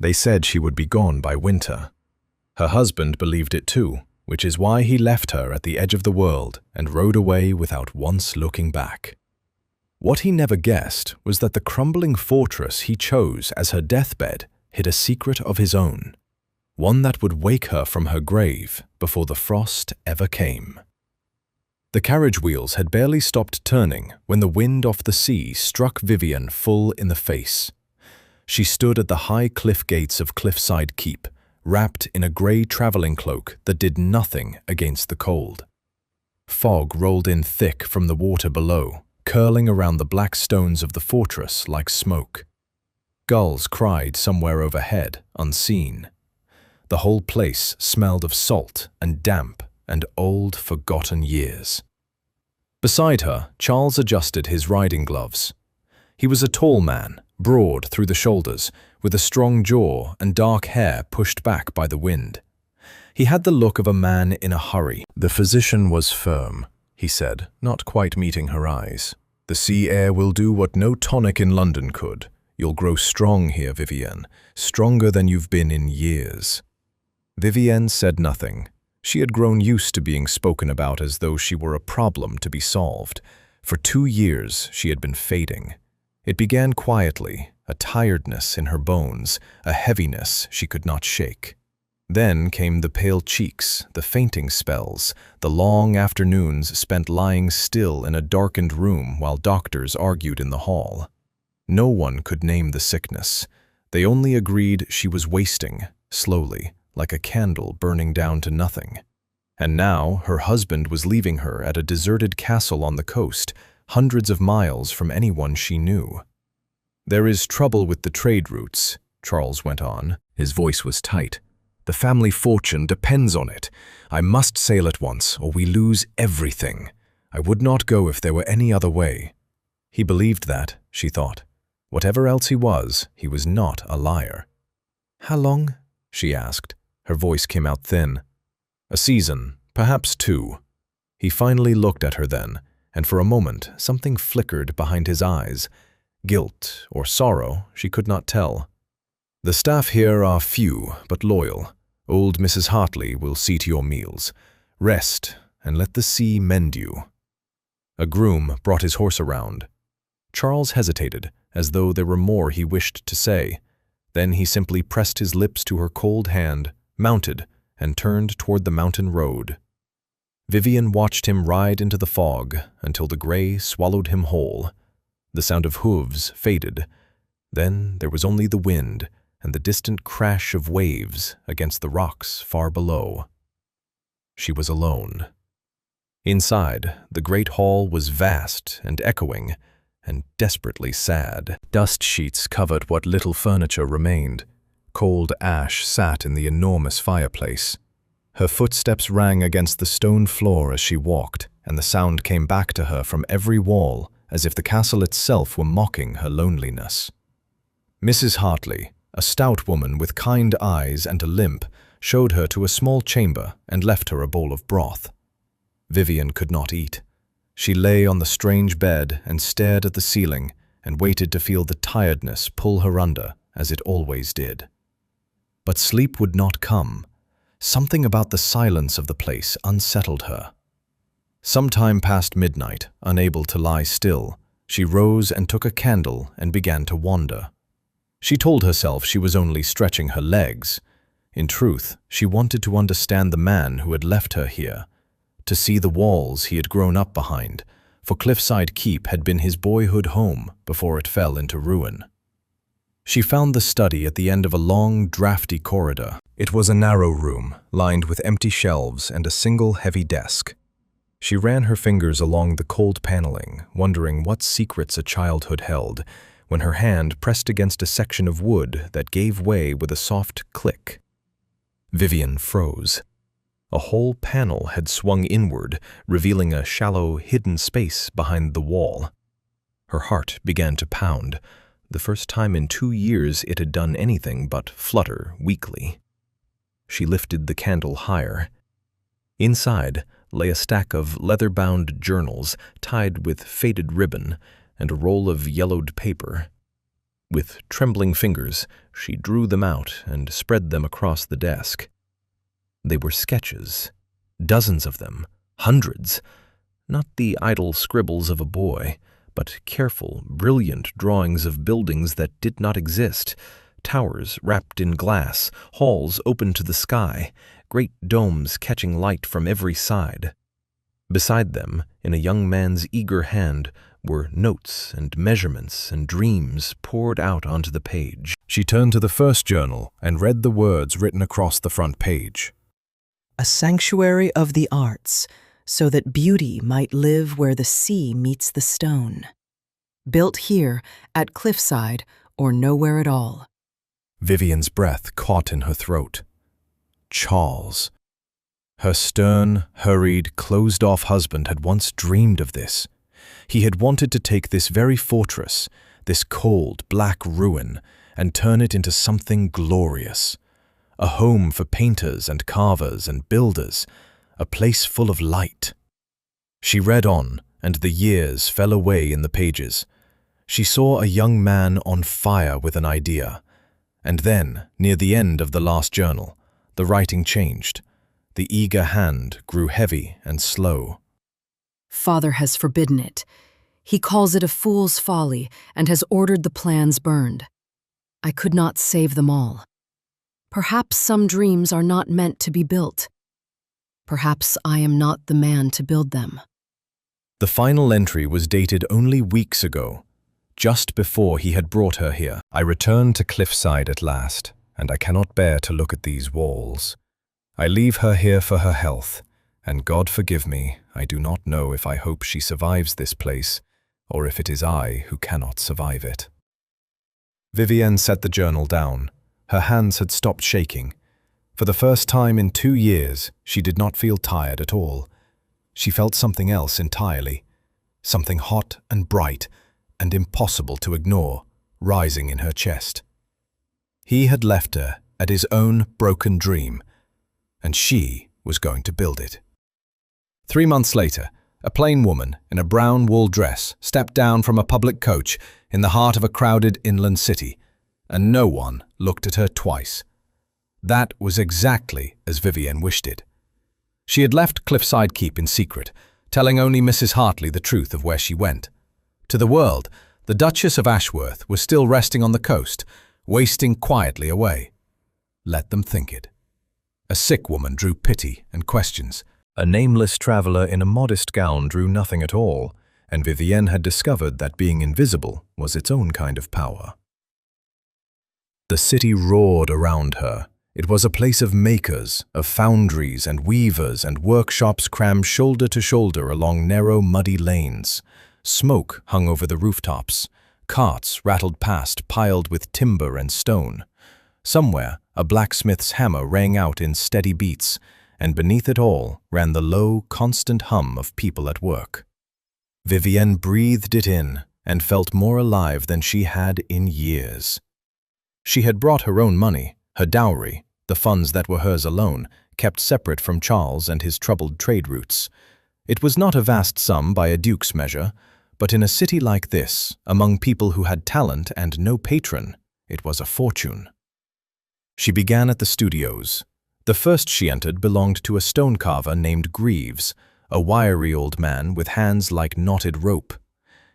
They said she would be gone by winter. Her husband believed it too, which is why he left her at the edge of the world and rode away without once looking back. What he never guessed was that the crumbling fortress he chose as her deathbed hid a secret of his own, one that would wake her from her grave before the frost ever came. The carriage wheels had barely stopped turning when the wind off the sea struck Vivian full in the face. She stood at the high cliff gates of Cliffside Keep, wrapped in a grey travelling cloak that did nothing against the cold. Fog rolled in thick from the water below, curling around the black stones of the fortress like smoke. Gulls cried somewhere overhead, unseen. The whole place smelled of salt and damp and old, forgotten years. Beside her, Charles adjusted his riding gloves. He was a tall man, broad through the shoulders, with a strong jaw and dark hair pushed back by the wind. He had the look of a man in a hurry. "The physician was firm," he said, not quite meeting her eyes. "The sea air will do what no tonic in London could. You'll grow strong here, Vivienne, stronger than you've been in years." Vivienne said nothing. She had grown used to being spoken about as though she were a problem to be solved. For 2 years she had been fading. It began quietly, a tiredness in her bones, a heaviness she could not shake. Then came the pale cheeks, the fainting spells, the long afternoons spent lying still in a darkened room while doctors argued in the hall. No one could name the sickness. They only agreed she was wasting, slowly, like a candle burning down to nothing. And now her husband was leaving her at a deserted castle on the coast, hundreds of miles from anyone she knew. "There is trouble with the trade routes," Charles went on. His voice was tight. "The family fortune depends on it. I must sail at once, or we lose everything. I would not go if there were any other way." He believed that, she thought. Whatever else he was not a liar. "How long?" she asked. Her voice came out thin. "A season, perhaps 2. He finally looked at her then, and for a moment something flickered behind his eyes. Guilt or sorrow, she could not tell. "The staff here are few but loyal. Old Mrs. Hartley will see to your meals. Rest, and let the sea mend you." A groom brought his horse around. Charles hesitated, as though there were more he wished to say. Then he simply pressed his lips to her cold hand, mounted, and turned toward the mountain road. Vivian watched him ride into the fog until the grey swallowed him whole. The sound of hooves faded. Then there was only the wind and the distant crash of waves against the rocks far below. She was alone. Inside, the great hall was vast and echoing, and desperately sad. Dust sheets covered what little furniture remained. Cold ash sat in the enormous fireplace. Her footsteps rang against the stone floor as she walked, and the sound came back to her from every wall, as if the castle itself were mocking her loneliness. Mrs. Hartley, a stout woman with kind eyes and a limp, showed her to a small chamber and left her a bowl of broth. Vivian could not eat. She lay on the strange bed and stared at the ceiling and waited to feel the tiredness pull her under, as it always did. But sleep would not come. Something about the silence of the place unsettled her. Sometime past midnight, unable to lie still, she rose and took a candle and began to wander. She told herself she was only stretching her legs. In truth, she wanted to understand the man who had left her here, to see the walls he had grown up behind, for Cliffside Keep had been his boyhood home before it fell into ruin. She found the study at the end of a long, drafty corridor. It was a narrow room, lined with empty shelves and a single heavy desk. She ran her fingers along the cold paneling, wondering what secrets a childhood held, when her hand pressed against a section of wood that gave way with a soft click. Vivian froze. A whole panel had swung inward, revealing a shallow, hidden space behind the wall. Her heart began to pound, the first time in 2 years it had done anything but flutter weakly. She lifted the candle higher. Inside lay a stack of leather-bound journals tied with faded ribbon and a roll of yellowed paper. With trembling fingers, She drew them out and spread them across the desk. They were sketches, dozens of them, hundreds, not the idle scribbles of a boy, but careful, brilliant drawings of buildings that did not exist, towers wrapped in glass, halls open to the sky, great domes catching light from every side. Beside them, in a young man's eager hand, were notes and measurements and dreams poured out onto the page. She turned to the first journal and read the words written across the front page. A sanctuary of the arts, so that beauty might live where the sea meets the stone. Built here, at cliffside, or nowhere at all. Vivian's breath caught in her throat. Charles. Her stern, hurried, closed-off husband had once dreamed of this. He had wanted to take this very fortress, this cold, black ruin, and turn it into something glorious. A home for painters and carvers and builders, a place full of light. She read on, and the years fell away in the pages. She saw a young man on fire with an idea. And then, near the end of the last journal, the writing changed. The eager hand grew heavy and slow. Father has forbidden it. He calls it a fool's folly and has ordered the plans burned. I could not save them all. Perhaps some dreams are not meant to be built. Perhaps I am not the man to build them. The final entry was dated only weeks ago, just before he had brought her here. I return to Cliffside at last, and I cannot bear to look at these walls. I leave her here for her health, and God forgive me, I do not know if I hope she survives this place, or if it is I who cannot survive it. Vivienne set the journal down. Her hands had stopped shaking. For the first time in 2 years, she did not feel tired at all. She felt something else entirely, something hot and bright and impossible to ignore, rising in her chest. He had left her at his own broken dream, and she was going to build it. 3 months later, a plain woman in a brown wool dress stepped down from a public coach in the heart of a crowded inland city, and no one looked at her twice. That was exactly as Vivienne wished it. She had left Cliffside Keep in secret, telling only Mrs. Hartley the truth of where she went. To the world, the Duchess of Ashworth was still resting on the coast, wasting quietly away. Let them think it. A sick woman drew pity and questions. A nameless traveller in a modest gown drew nothing at all, and Vivienne had discovered that being invisible was its own kind of power. The city roared around her. It was a place of makers, of foundries and weavers and workshops crammed shoulder to shoulder along narrow, muddy lanes. Smoke hung over the rooftops. Carts rattled past, piled with timber and stone. Somewhere, a blacksmith's hammer rang out in steady beats, and beneath it all ran the low, constant hum of people at work. Vivienne breathed it in and felt more alive than she had in years. She had brought her own money, her dowry, the funds that were hers alone, kept separate from Charles and his troubled trade routes. It was not a vast sum by a duke's measure, but in a city like this, among people who had talent and no patron, it was a fortune. She began at the studios. The first she entered belonged to a stone carver named Greaves, a wiry old man with hands like knotted rope.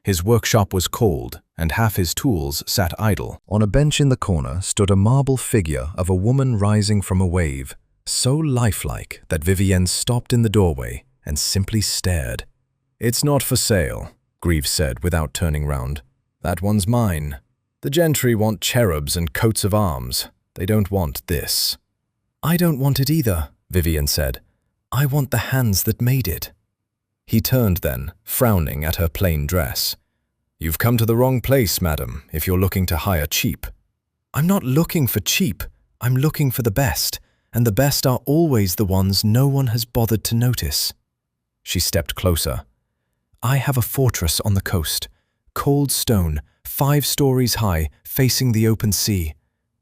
His workshop was cold, and half his tools sat idle. On a bench in the corner stood a marble figure of a woman rising from a wave, so lifelike that Vivienne stopped in the doorway and simply stared. "It's not for sale," Greaves said without turning round. "That one's mine. The gentry want cherubs and coats of arms. They don't want this." "I don't want it either," Vivienne said. "I want the hands that made it." He turned then, frowning at her plain dress. "You've come to the wrong place, madam, if you're looking to hire cheap." "I'm not looking for cheap. I'm looking for the best, and the best are always the ones no one has bothered to notice." She stepped closer. "I have a fortress on the coast, cold stone, 5 stories high, facing the open sea.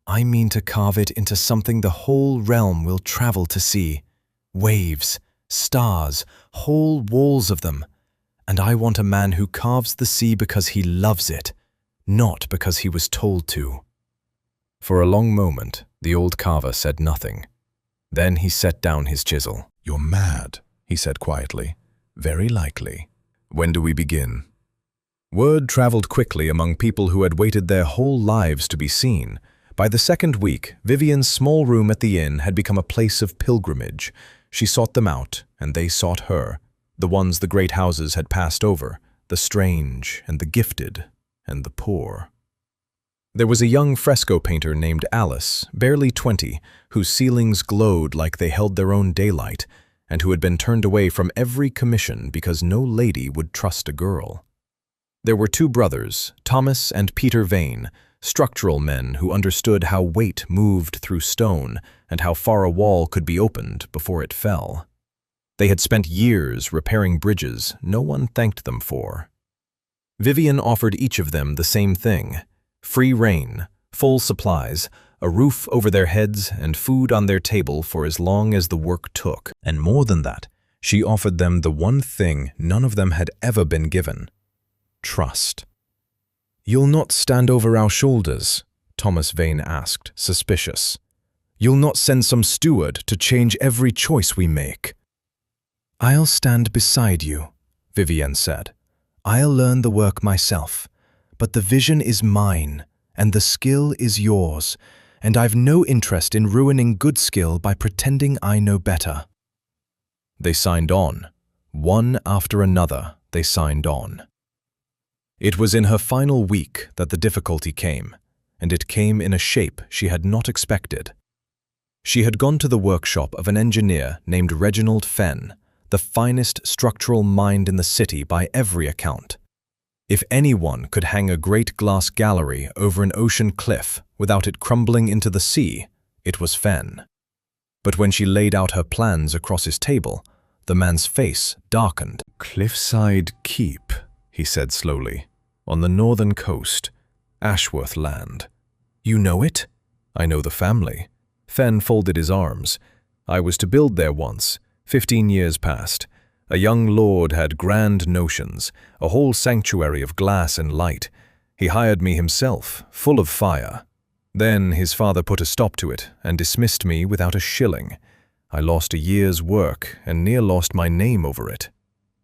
I mean to carve it into something the whole realm will travel to see. Waves, stars, whole walls of them. And I want a man who carves the sea because he loves it, not because he was told to." For a long moment, the old carver said nothing. Then he set down his chisel. "You're mad," he said quietly. "Very likely. When do we begin?" Word traveled quickly among people who had waited their whole lives to be seen. By the second week, Vivian's small room at the inn had become a place of pilgrimage. She sought them out, and they sought her. The ones the great houses had passed over, the strange and the gifted and the poor. There was a young fresco painter named Alice, barely 20, whose ceilings glowed like they held their own daylight, and who had been turned away from every commission because no lady would trust a girl. There were two brothers, Thomas and Peter Vane, structural men who understood how weight moved through stone and how far a wall could be opened before it fell. They had spent years repairing bridges no one thanked them for. Vivian offered each of them the same thing: free rein, full supplies, a roof over their heads, and food on their table for as long as the work took. And more than that, she offered them the one thing none of them had ever been given: trust. "You'll not stand over our shoulders?" Thomas Vane asked, suspicious. "You'll not send some steward to change every choice we make?" "I'll stand beside you," Vivienne said. "I'll learn the work myself, but the vision is mine, and the skill is yours, and I've no interest in ruining good skill by pretending I know better." They signed on. One after another, they signed on. It was in her final week that the difficulty came, and it came in a shape she had not expected. She had gone to the workshop of an engineer named Reginald Fenn, the finest structural mind in the city by every account. If anyone could hang a great glass gallery over an ocean cliff without it crumbling into the sea, it was Fenn. But when she laid out her plans across his table, the man's face darkened. "Cliffside Keep," he said slowly, "on the northern coast, Ashworth Land. You know it?" "I know the family." Fenn folded his arms. "I was to build there once, 15 years past. A young lord had grand notions, a whole sanctuary of glass and light. He hired me himself, full of fire. Then his father put a stop to it and dismissed me without a shilling. I lost a year's work and near lost my name over it."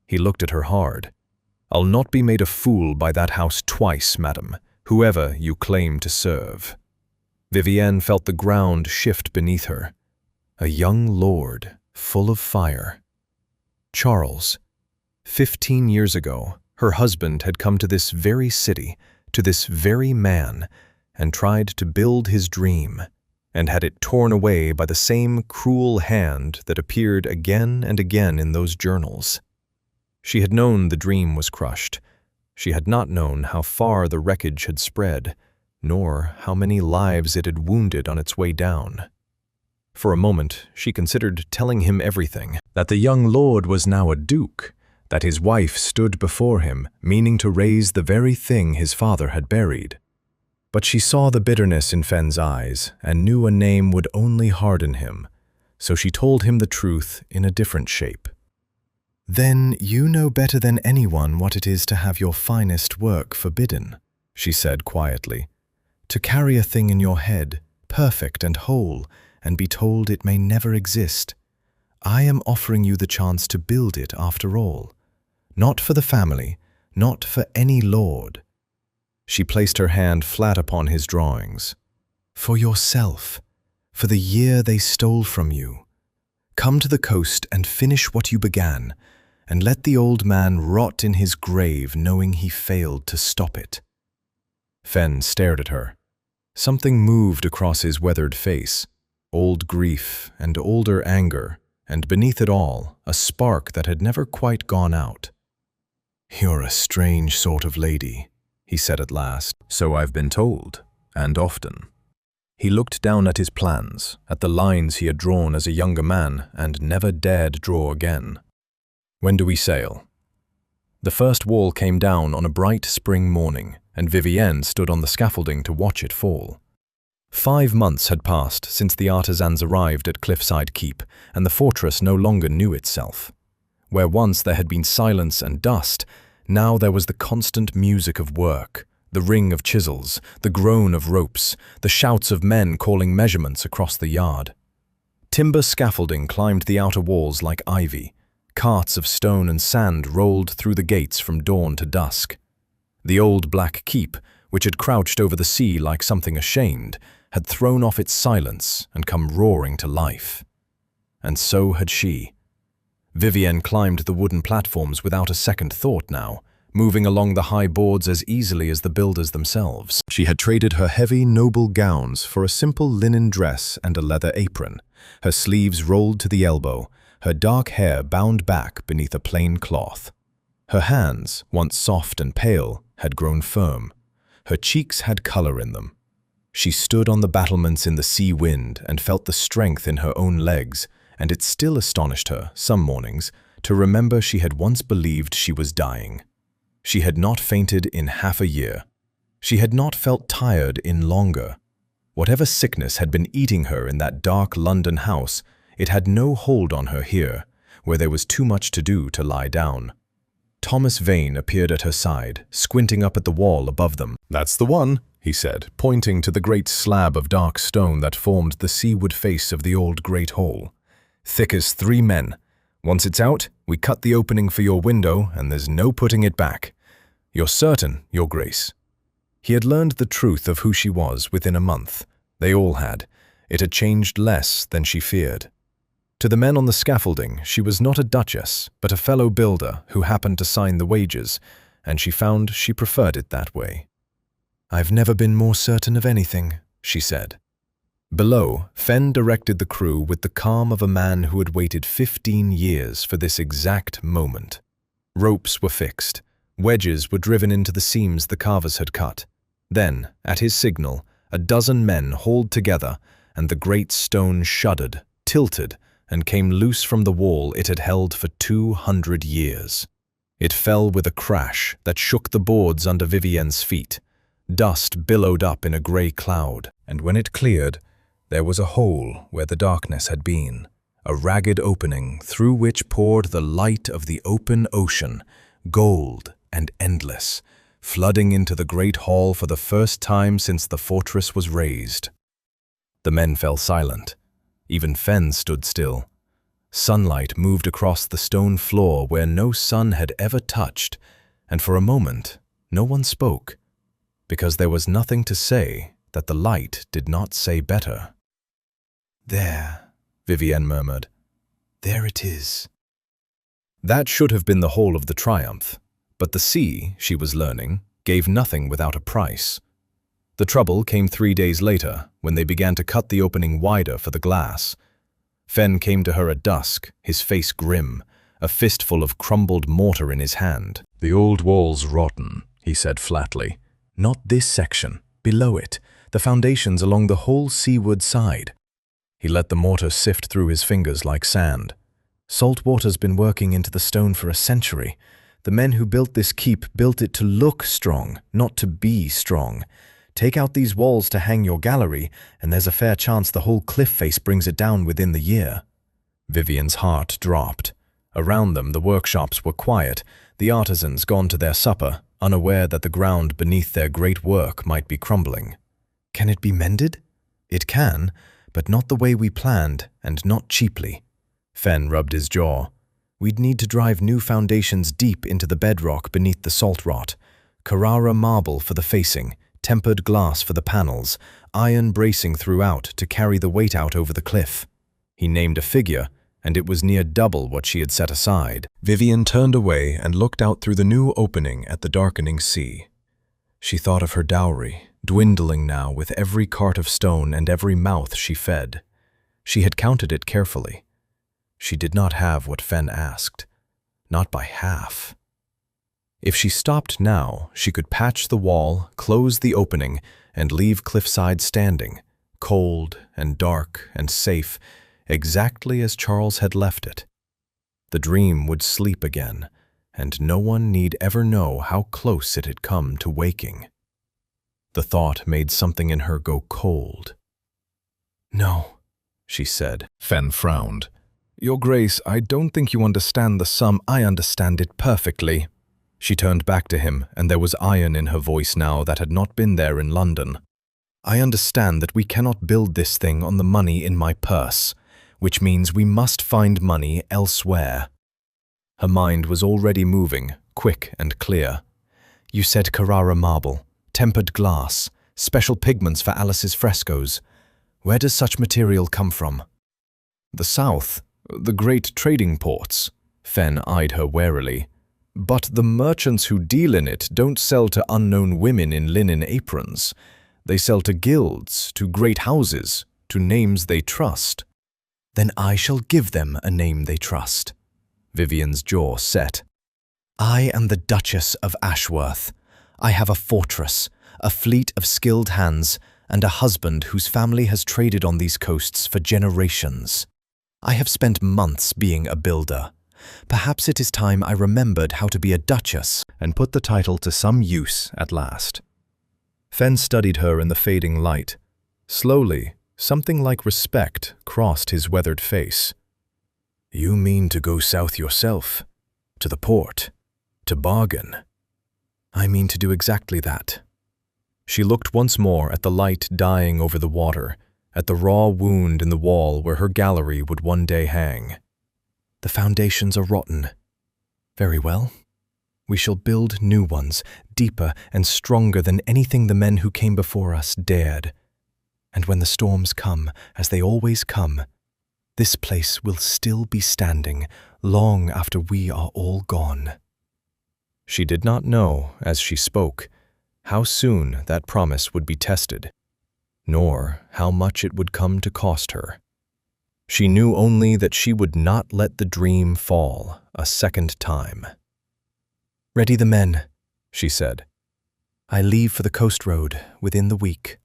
He looked at her hard. "I'll not be made a fool by that house twice, madam, whoever you claim to serve." Vivienne felt the ground shift beneath her. A young lord, full of fire. Charles. 15 years ago, her husband had come to this very city, to this very man, and tried to build his dream, and had it torn away by the same cruel hand that appeared again and again in those journals. She had known the dream was crushed. She had not known how far the wreckage had spread, nor how many lives it had wounded on its way down. For a moment, she considered telling him everything, that the young lord was now a duke, that his wife stood before him, meaning to raise the very thing his father had buried. But she saw the bitterness in Fenn's eyes and knew a name would only harden him, so she told him the truth in a different shape. "Then you know better than anyone what it is to have your finest work forbidden," she said quietly. "To carry a thing in your head, perfect and whole, and be told it may never exist. I am offering you the chance to build it after all. Not for the family, not for any lord." She placed her hand flat upon his drawings. "For yourself, for the year they stole from you. Come to the coast and finish what you began, and let the old man rot in his grave knowing he failed to stop it." Fenn stared at her. Something moved across his weathered face, old grief and older anger, and beneath it all, a spark that had never quite gone out. "You're a strange sort of lady," he said at last. "So I've been told, and often." He looked down at his plans, at the lines he had drawn as a younger man and never dared draw again. "When do we sail?" The first wall came down on a bright spring morning, and Vivienne stood on the scaffolding to watch it fall. 5 months had passed since the artisans arrived at Cliffside Keep, and the fortress no longer knew itself. Where once there had been silence and dust, now there was the constant music of work, The ring of chisels, the groan of ropes, the shouts of men calling measurements across the yard. Timber scaffolding climbed the outer walls like ivy. Carts of stone and sand rolled through the gates from dawn to dusk. The old black keep, which had crouched over the sea like something ashamed, had thrown off its silence and come roaring to life. And so had she. Vivienne climbed the wooden platforms without a second thought now, moving along the high boards as easily as the builders themselves. She had traded her heavy, noble gowns for a simple linen dress and a leather apron, her sleeves rolled to the elbow, her dark hair bound back beneath a plain cloth. Her hands, once soft and pale, had grown firm. Her cheeks had color in them. She stood on the battlements in the sea wind and felt the strength in her own legs, and it still astonished her, some mornings, to remember she had once believed she was dying. She had not fainted in half a year. She had not felt tired in longer. Whatever sickness had been eating her in that dark London house, it had no hold on her here, where there was too much to do to lie down. Thomas Vane appeared at her side, squinting up at the wall above them. "That's the one," he said, pointing to the great slab of dark stone that formed the seaward face of the old great hall. "Thick as 3 men. Once it's out, we cut the opening for your window, and there's no putting it back. You're certain, Your Grace?" He had learned the truth of who she was within a month. They all had. It had changed less than she feared. To the men on the scaffolding, she was not a duchess, but a fellow builder who happened to sign the wages, and she found she preferred it that way. "I've never been more certain of anything," she said. Below, Fenn directed the crew with the calm of a man who had waited 15 years for this exact moment. Ropes were fixed. Wedges were driven into the seams the carvers had cut. Then, at his signal, a dozen men hauled together, and the great stone shuddered, tilted, and came loose from the wall it had held for 200 years. It fell with a crash that shook the boards under Vivienne's feet. Dust billowed up in a grey cloud, and when it cleared, there was a hole where the darkness had been, a ragged opening through which poured the light of the open ocean, gold and endless, flooding into the great hall for the first time since the fortress was razed. The men fell silent. Even Fenn stood still. Sunlight moved across the stone floor where no sun had ever touched, and for a moment no one spoke, because there was nothing to say that the light did not say better. "There," Vivienne murmured. "There it is." That should have been the whole of the triumph, but the sea, she was learning, gave nothing without a price. The trouble came 3 days later, when they began to cut the opening wider for the glass. Fenn came to her at dusk, his face grim, a fistful of crumbled mortar in his hand. "The old wall's rotten," he said flatly. "Not this section, below it, the foundations along the whole seaward side." He let the mortar sift through his fingers like sand. "Salt water's been working into the stone for a century. The men who built this keep built it to look strong, not to be strong. Take out these walls to hang your gallery, and there's a fair chance the whole cliff face brings it down within the year." Vivienne's heart dropped. Around them the workshops were quiet, the artisans gone to their supper, unaware that the ground beneath their great work might be crumbling. "Can it be mended?" "It can, but not the way we planned, and not cheaply." Fenn rubbed his jaw. "We'd need to drive new foundations deep into the bedrock beneath the salt rot. Carrara marble for the facing, tempered glass for the panels, iron bracing throughout to carry the weight out over the cliff." He named a figure, and it was near double what she had set aside. Vivienne turned away and looked out through the new opening at the darkening sea. She thought of her dowry, dwindling now with every cart of stone and every mouth she fed. She had counted it carefully. She did not have what Fenn asked, not by half. If she stopped now, she could patch the wall, close the opening, and leave Cliffside standing, cold and dark and safe, exactly as Charles had left it. The dream would sleep again, and no one need ever know how close it had come to waking. The thought made something in her go cold. "No," she said. Fenn frowned. "Your Grace, I don't think you understand the sum. I understand it perfectly." She turned back to him, and there was iron in her voice now that had not been there in London. "I understand that we cannot build this thing on the money in my purse, which means we must find money elsewhere." Her mind was already moving, quick and clear. "You said Carrara marble, tempered glass, special pigments for Alice's frescoes. Where does such material come from?" "The south, the great trading ports." Fen eyed her warily. "But the merchants who deal in it don't sell to unknown women in linen aprons. They sell to guilds, to great houses, to names they trust." "Then I shall give them a name they trust." Vivian's jaw set. "I am the Duchess of Ashworth. I have a fortress, a fleet of skilled hands, and a husband whose family has traded on these coasts for generations. I have spent months being a builder. Perhaps it is time I remembered how to be a duchess and put the title to some use at last." Fen studied her in the fading light. Slowly, something like respect crossed his weathered face. "You mean to go south yourself? To the port? To bargain?" "I mean to do exactly that." She looked once more at the light dying over the water, at the raw wound in the wall where her gallery would one day hang. "The foundations are rotten. Very well. We shall build new ones, deeper and stronger than anything the men who came before us dared. And when the storms come, as they always come, this place will still be standing long after we are all gone." She did not know, as she spoke, how soon that promise would be tested, nor how much it would come to cost her. She knew only that she would not let the dream fall a second time. "Ready the men," she said. "I leave for the coast road within the week."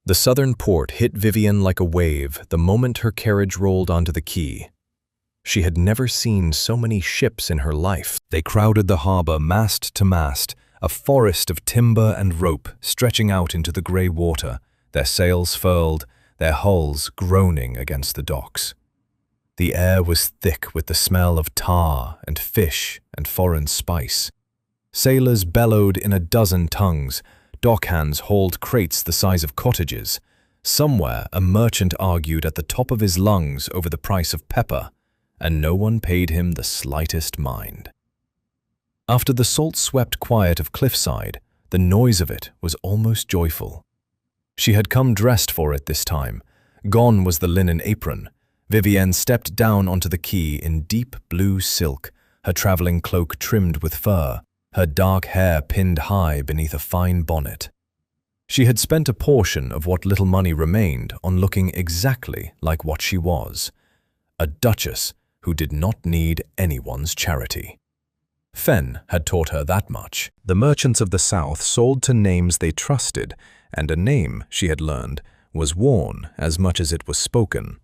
The southern port hit Vivian like a wave the moment her carriage rolled onto the quay. She had never seen so many ships in her life. They crowded the harbor mast to mast, a forest of timber and rope stretching out into the grey water, their sails furled, their hulls groaning against the docks. The air was thick with the smell of tar and fish and foreign spice. Sailors bellowed in a dozen tongues. Dockhands hauled crates the size of cottages. Somewhere a merchant argued at the top of his lungs over the price of pepper, and no one paid him the slightest mind. After the salt-swept quiet of Cliffside, the noise of it was almost joyful. She had come dressed for it this time. Gone was the linen apron. Vivienne stepped down onto the quay in deep blue silk, her travelling cloak trimmed with fur, her dark hair pinned high beneath a fine bonnet. She had spent a portion of what little money remained on looking exactly like what she was, a duchess who did not need anyone's charity. Fen had taught her that much. The merchants of the south sold to names they trusted, and a name, she had learned, was worn as much as it was spoken.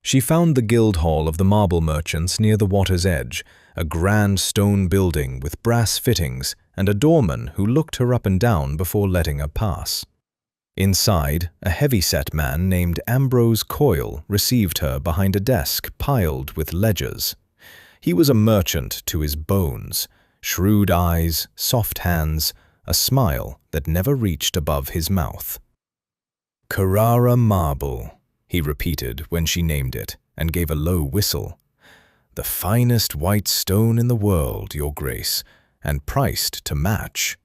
She found the guild hall of the marble merchants near the water's edge, a grand stone building with brass fittings and a doorman who looked her up and down before letting her pass. Inside, a heavy-set man named Ambrose Coyle received her behind a desk piled with ledgers. He was a merchant to his bones, shrewd eyes, soft hands, a smile that never reached above his mouth. "Carrara marble," he repeated when she named it, and gave a low whistle. "The finest white stone in the world, Your Grace, and priced to match.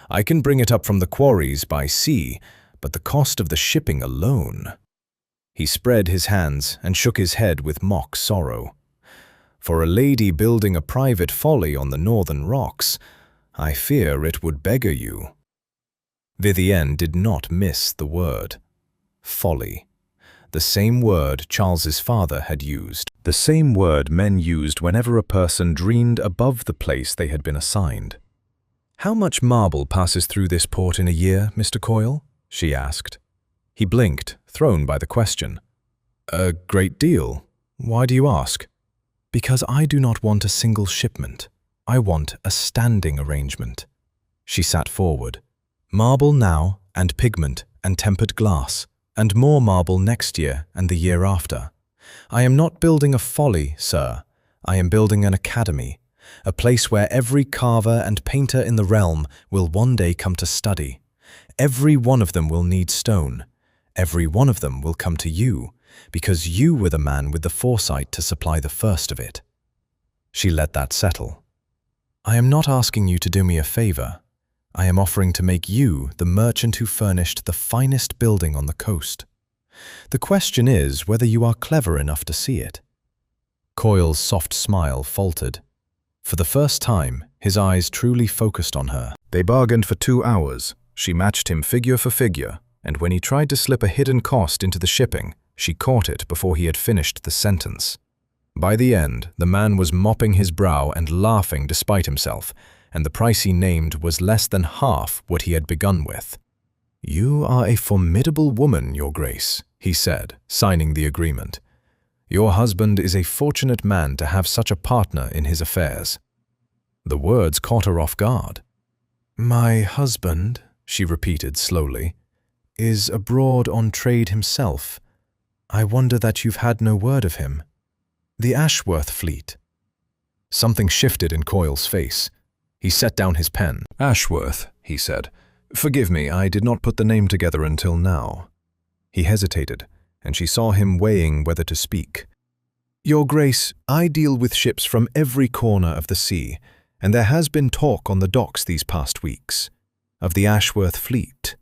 I can bring it up from the quarries by sea, but the cost of the shipping alone." He spread his hands and shook his head with mock sorrow. "For a lady building a private folly on the northern rocks, I fear it would beggar you." Vivienne did not miss the word. Folly. The same word Charles's father had used. The same word men used whenever a person dreamed above the place they had been assigned. "How much marble passes through this port in a year, Mr. Coyle?" she asked. He blinked, thrown by the question. "A great deal. Why do you ask?" "Because I do not want a single shipment. I want a standing arrangement." She sat forward. "Marble now, and pigment, and tempered glass, and more marble next year and the year after. I am not building a folly, sir. I am building an academy, a place where every carver and painter in the realm will one day come to study. Every one of them will need stone. Every one of them will come to you, because you were the man with the foresight to supply the first of it. She let that settle. I am not asking you to do me a favor. I am offering to make you the merchant who furnished the finest building on the coast. The question is whether you are clever enough to see it. Coyle's soft smile faltered. For the first time, his eyes truly focused on her. They bargained for 2 hours. She matched him figure for figure, and when he tried to slip a hidden cost into the shipping, she caught it before he had finished the sentence. By the end, the man was mopping his brow and laughing despite himself, and the price he named was less than half what he had begun with. "You are a formidable woman, Your Grace," he said, signing the agreement. "Your husband is a fortunate man to have such a partner in his affairs." The words caught her off guard. "My husband," she repeated slowly, "is abroad on trade himself. I wonder that you've had no word of him. The Ashworth fleet." Something shifted in Coyle's face. He set down his pen. "Ashworth," he said. "Forgive me, I did not put the name together until now." He hesitated, and she saw him weighing whether to speak. "Your Grace, I deal with ships from every corner of the sea, and there has been talk on the docks these past weeks of the Ashworth fleet."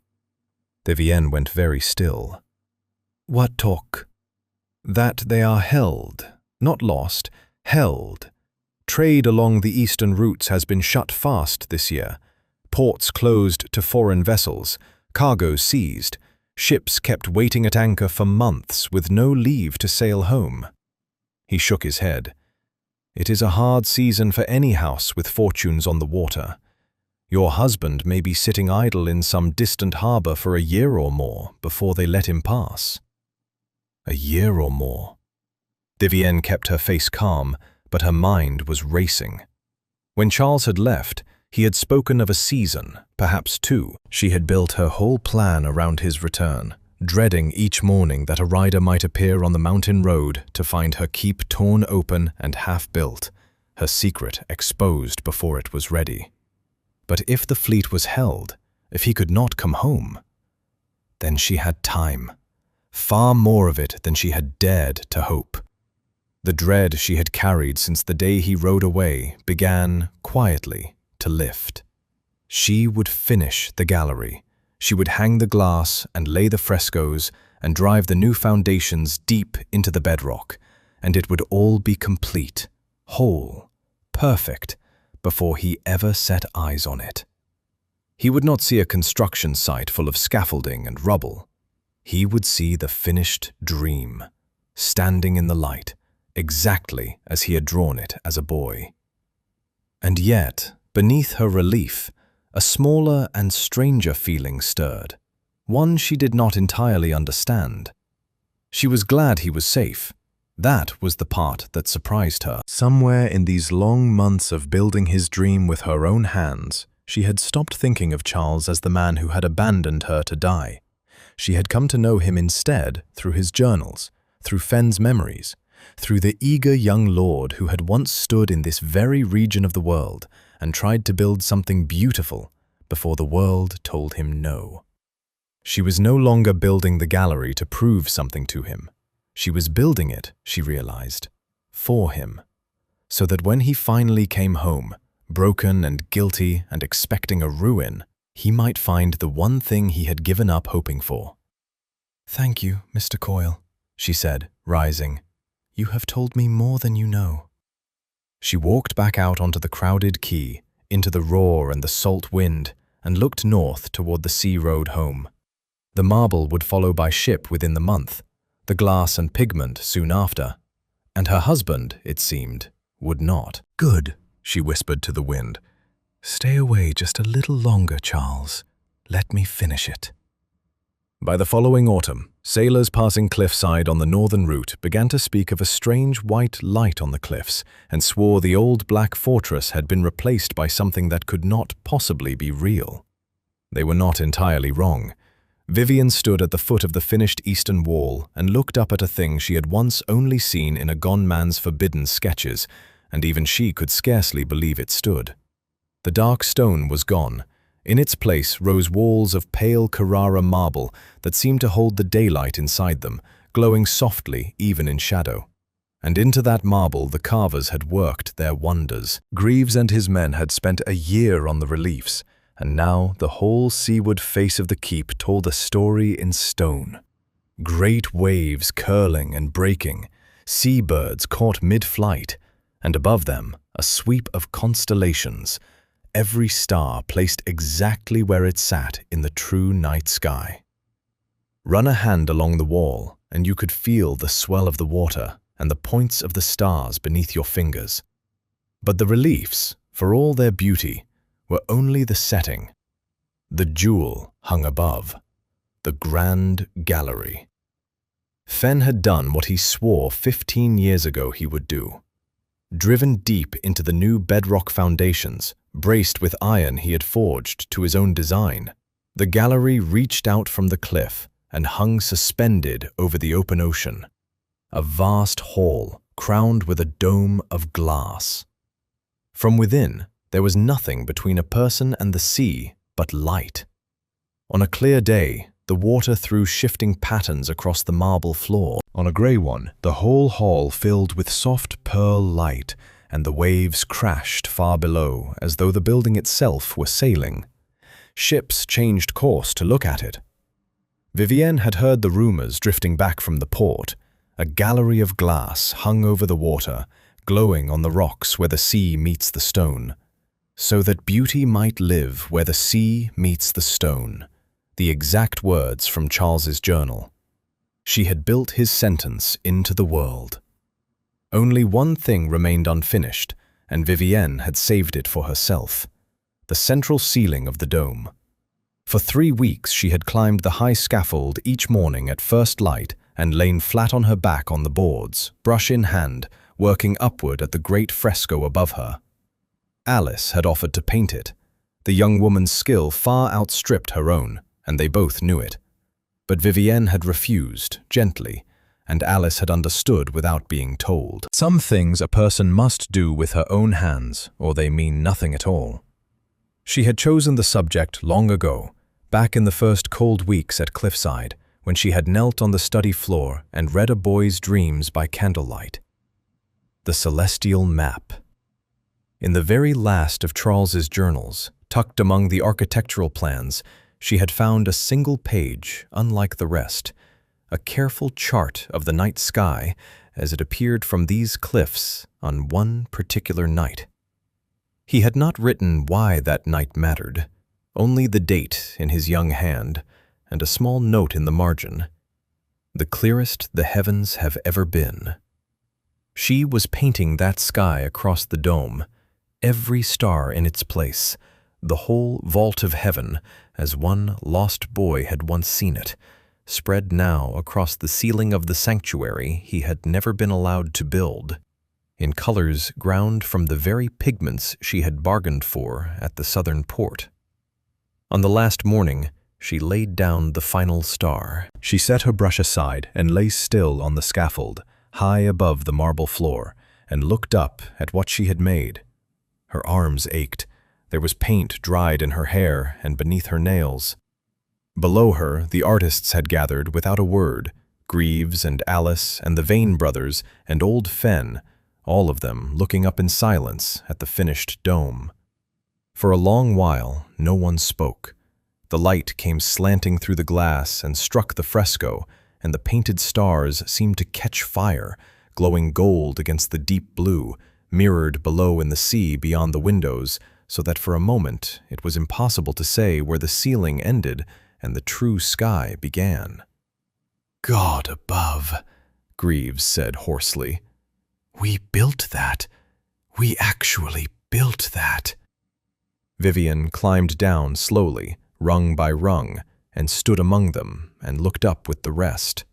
Vivienne went very still. "What talk?" "That they are held, not lost, held. Trade along the eastern routes has been shut fast this year. Ports closed to foreign vessels, cargoes seized, ships kept waiting at anchor for months with no leave to sail home." He shook his head. "It is a hard season for any house with fortunes on the water. Your husband may be sitting idle in some distant harbor for a year or more before they let him pass." A year or more. Vivienne kept her face calm, but her mind was racing. When Charles had left, he had spoken of a season, perhaps 2. She had built her whole plan around his return, dreading each morning that a rider might appear on the mountain road to find her keep torn open and half-built, her secret exposed before it was ready. But if the fleet was held, if he could not come home, then she had time. Far more of it than she had dared to hope. The dread she had carried since the day he rode away began, quietly, to lift. She would finish the gallery. She would hang the glass and lay the frescoes and drive the new foundations deep into the bedrock, and it would all be complete, whole, perfect, before he ever set eyes on it. He would not see a construction site full of scaffolding and rubble. He would see the finished dream, standing in the light, exactly as he had drawn it as a boy. And yet, beneath her relief, a smaller and stranger feeling stirred, one she did not entirely understand. She was glad he was safe. That was the part that surprised her. Somewhere in these long months of building his dream with her own hands, she had stopped thinking of Charles as the man who had abandoned her to die. She had come to know him instead through his journals, through Fenn's memories, through the eager young lord who had once stood in this very region of the world and tried to build something beautiful before the world told him no. She was no longer building the gallery to prove something to him. She was building it, she realized, for him, so that when he finally came home, broken and guilty and expecting a ruin, he might find the one thing he had given up hoping for. "Thank you, Mr. Coyle," she said, rising. "You have told me more than you know." She walked back out onto the crowded quay, into the roar and the salt wind, and looked north toward the sea road home. The marble would follow by ship within the month, the glass and pigment soon after, and her husband, it seemed, would not. "Good," she whispered to the wind. "Stay away just a little longer, Charles. Let me finish it." By the following autumn, sailors passing cliffside on the northern route began to speak of a strange white light on the cliffs and swore the old black fortress had been replaced by something that could not possibly be real. They were not entirely wrong. Vivienne stood at the foot of the finished eastern wall and looked up at a thing she had once only seen in a gone man's forbidden sketches, and even she could scarcely believe it stood. The dark stone was gone. In its place rose walls of pale Carrara marble that seemed to hold the daylight inside them, glowing softly even in shadow. And into that marble the carvers had worked their wonders. Greaves and his men had spent a year on the reliefs, and now the whole seaward face of the keep told a story in stone. Great waves curling and breaking, seabirds caught mid-flight, and above them a sweep of constellations, every star placed exactly where it sat in the true night sky. Run a hand along the wall, and you could feel the swell of the water and the points of the stars beneath your fingers. But the reliefs, for all their beauty, were only the setting. The jewel hung above, the grand gallery. Fenn had done what he swore 15 years ago he would do. Driven deep into the new bedrock foundations, braced with iron he had forged to his own design, the gallery reached out from the cliff and hung suspended over the open ocean. A vast hall crowned with a dome of glass. From within, there was nothing between a person and the sea but light. On a clear day, the water threw shifting patterns across the marble floor. On a grey one, the whole hall filled with soft pearl light, and the waves crashed far below as though the building itself were sailing. Ships changed course to look at it. Vivienne had heard the rumours drifting back from the port. A gallery of glass hung over the water, glowing on the rocks where the sea meets the stone. So that beauty might live where the sea meets the stone. The exact words from Charles's journal. She had built his sentence into the world. Only one thing remained unfinished, and Vivienne had saved it for herself. The central ceiling of the dome. For 3 weeks she had climbed the high scaffold each morning at first light and lain flat on her back on the boards, brush in hand, working upward at the great fresco above her. Alice had offered to paint it. The young woman's skill far outstripped her own, and they both knew it. But Vivienne had refused, gently, and Alice had understood without being told. Some things a person must do with her own hands, or they mean nothing at all. She had chosen the subject long ago, back in the first cold weeks at Cliffside, when she had knelt on the study floor and read A Boy's Dreams by candlelight. The Celestial Map. In the very last of Charles's journals, tucked among the architectural plans, she had found a single page, unlike the rest, a careful chart of the night sky as it appeared from these cliffs on one particular night. He had not written why that night mattered, only the date in his young hand, and a small note in the margin. The clearest the heavens have ever been. She was painting that sky across the dome, every star in its place, the whole vault of heaven, as one lost boy had once seen it, spread now across the ceiling of the sanctuary he had never been allowed to build, in colors ground from the very pigments she had bargained for at the southern port. On the last morning, she laid down the final star. She set her brush aside and lay still on the scaffold, high above the marble floor, and looked up at what she had made. Her arms ached. There was paint dried in her hair and beneath her nails. Below her, the artists had gathered without a word, Greaves and Alice and the Vane brothers and old Fenn, all of them looking up in silence at the finished dome. For a long while, no one spoke. The light came slanting through the glass and struck the fresco, and the painted stars seemed to catch fire, glowing gold against the deep blue, mirrored below in the sea beyond the windows, so that for a moment it was impossible to say where the ceiling ended and the true sky began. "God above," Greaves said hoarsely. "We built that. We actually built that." Vivienne climbed down slowly, rung by rung, and stood among them and looked up with the rest.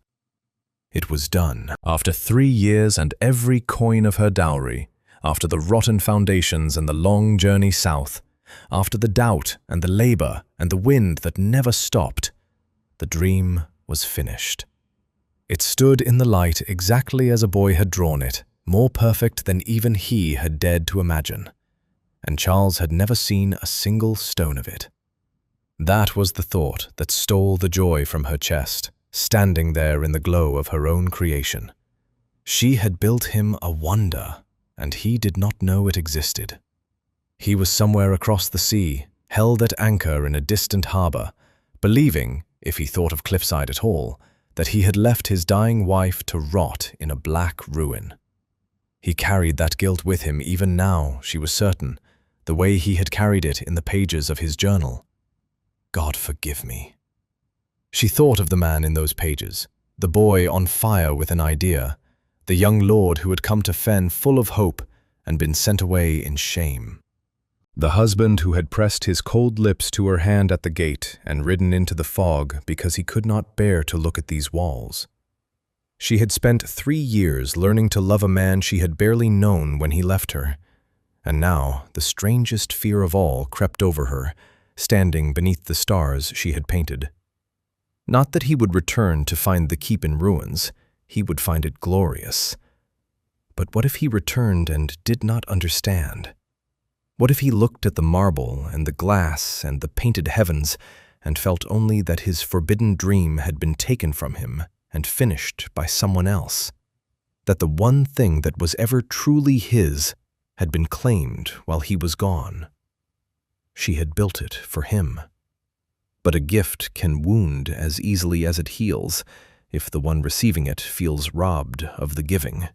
It was done. After 3 years and every coin of her dowry, after the rotten foundations and the long journey south, after the doubt and the labor and the wind that never stopped, the dream was finished. It stood in the light exactly as a boy had drawn it, more perfect than even he had dared to imagine, and Charles had never seen a single stone of it. That was the thought that stole the joy from her chest, standing there in the glow of her own creation. She had built him a wonder, and he did not know it existed. He was somewhere across the sea, held at anchor in a distant harbor, believing, if he thought of Cliffside at all, that he had left his dying wife to rot in a black ruin. He carried that guilt with him even now, she was certain, the way he had carried it in the pages of his journal. God forgive me. She thought of the man in those pages, the boy on fire with an idea, the young lord who had come to Fen full of hope and been sent away in shame. The husband who had pressed his cold lips to her hand at the gate and ridden into the fog because he could not bear to look at these walls. She had spent 3 years learning to love a man she had barely known when he left her, and now the strangest fear of all crept over her, standing beneath the stars she had painted. Not that he would return to find the keep in ruins, he would find it glorious. But what if he returned and did not understand? What if he looked at the marble and the glass and the painted heavens and felt only that his forbidden dream had been taken from him and finished by someone else? That the one thing that was ever truly his had been claimed while he was gone? She had built it for him. But a gift can wound as easily as it heals if the one receiving it feels robbed of the giving.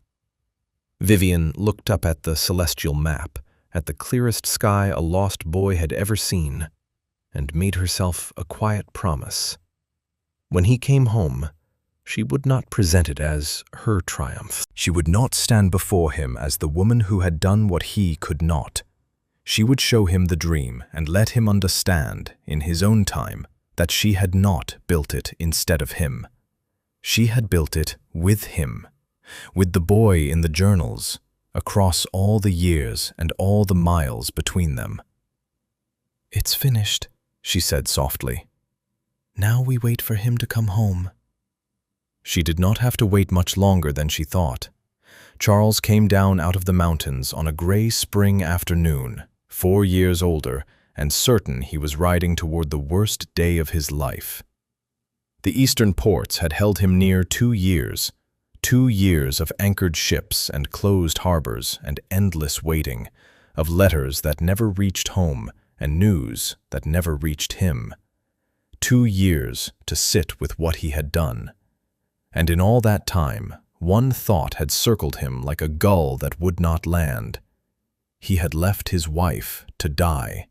Vivian looked up at the celestial map, at the clearest sky a lost boy had ever seen, and made herself a quiet promise. When he came home, she would not present it as her triumph. She would not stand before him as the woman who had done what he could not. She would show him the dream and let him understand, in his own time, that she had not built it instead of him. She had built it with him, with the boy in the journals, across all the years and all the miles between them. "It's finished," she said softly. "Now we wait for him to come home." She did not have to wait much longer than she thought. Charles came down out of the mountains on a gray spring afternoon, 4 years older, and certain he was riding toward the worst day of his life. The eastern ports had held him near 2 years, 2 years of anchored ships and closed harbors and endless waiting, of letters that never reached home and news that never reached him. 2 years to sit with what he had done. And in all that time, one thought had circled him like a gull that would not land. He had left his wife to die.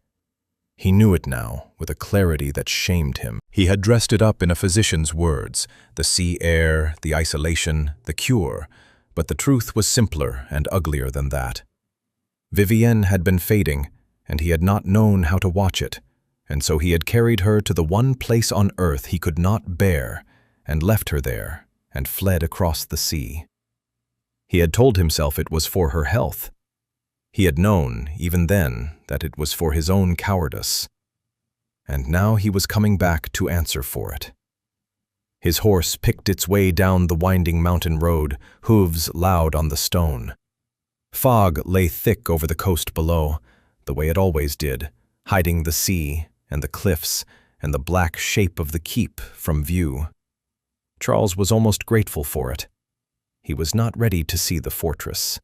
He knew it now with a clarity that shamed him. He had dressed it up in a physician's words, the sea air, the isolation, the cure, but the truth was simpler and uglier than that. Vivienne had been fading, and he had not known how to watch it, and so he had carried her to the one place on earth he could not bear, and left her there, and fled across the sea. He had told himself it was for her health. He had known, even then, that it was for his own cowardice. And now he was coming back to answer for it. His horse picked its way down the winding mountain road, hooves loud on the stone. Fog lay thick over the coast below, the way it always did, hiding the sea and the cliffs and the black shape of the keep from view. Charles was almost grateful for it. He was not ready to see the fortress.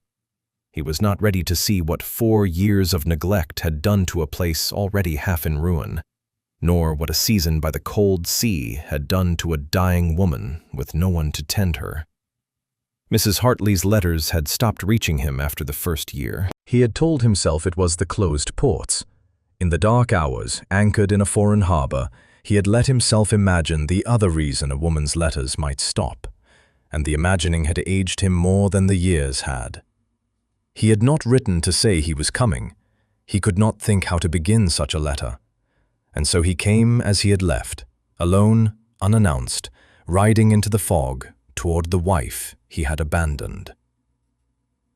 He was not ready to see what 4 years of neglect had done to a place already half in ruin, nor what a season by the cold sea had done to a dying woman with no one to tend her. Mrs. Hartley's letters had stopped reaching him after the first year. He had told himself it was the closed ports. In the dark hours, anchored in a foreign harbor, he had let himself imagine the other reason a woman's letters might stop, and the imagining had aged him more than the years had. He had not written to say he was coming. He could not think how to begin such a letter. And so he came as he had left, alone, unannounced, riding into the fog toward the wife he had abandoned.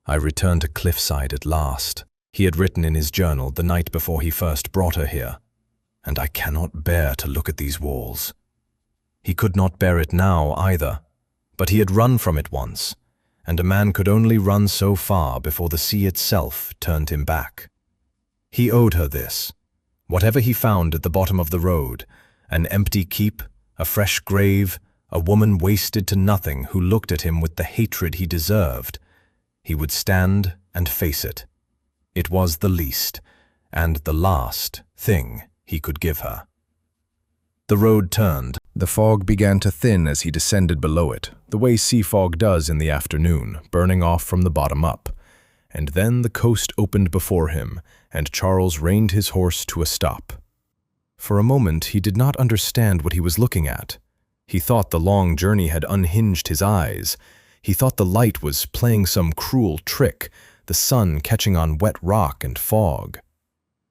"I returned to Cliffside at last," he had written in his journal the night before he first brought her here, "and I cannot bear to look at these walls." He could not bear it now either, but he had run from it once, and a man could only run so far before the sea itself turned him back. He owed her this. Whatever he found at the bottom of the road, an empty keep, a fresh grave, a woman wasted to nothing who looked at him with the hatred he deserved, he would stand and face it. It was the least, and the last, thing he could give her. The road turned. The fog began to thin as he descended below it, the way sea fog does in the afternoon, burning off from the bottom up. And then the coast opened before him, and Charles reined his horse to a stop. For a moment he did not understand what he was looking at. He thought the long journey had unhinged his eyes. He thought the light was playing some cruel trick, the sun catching on wet rock and fog.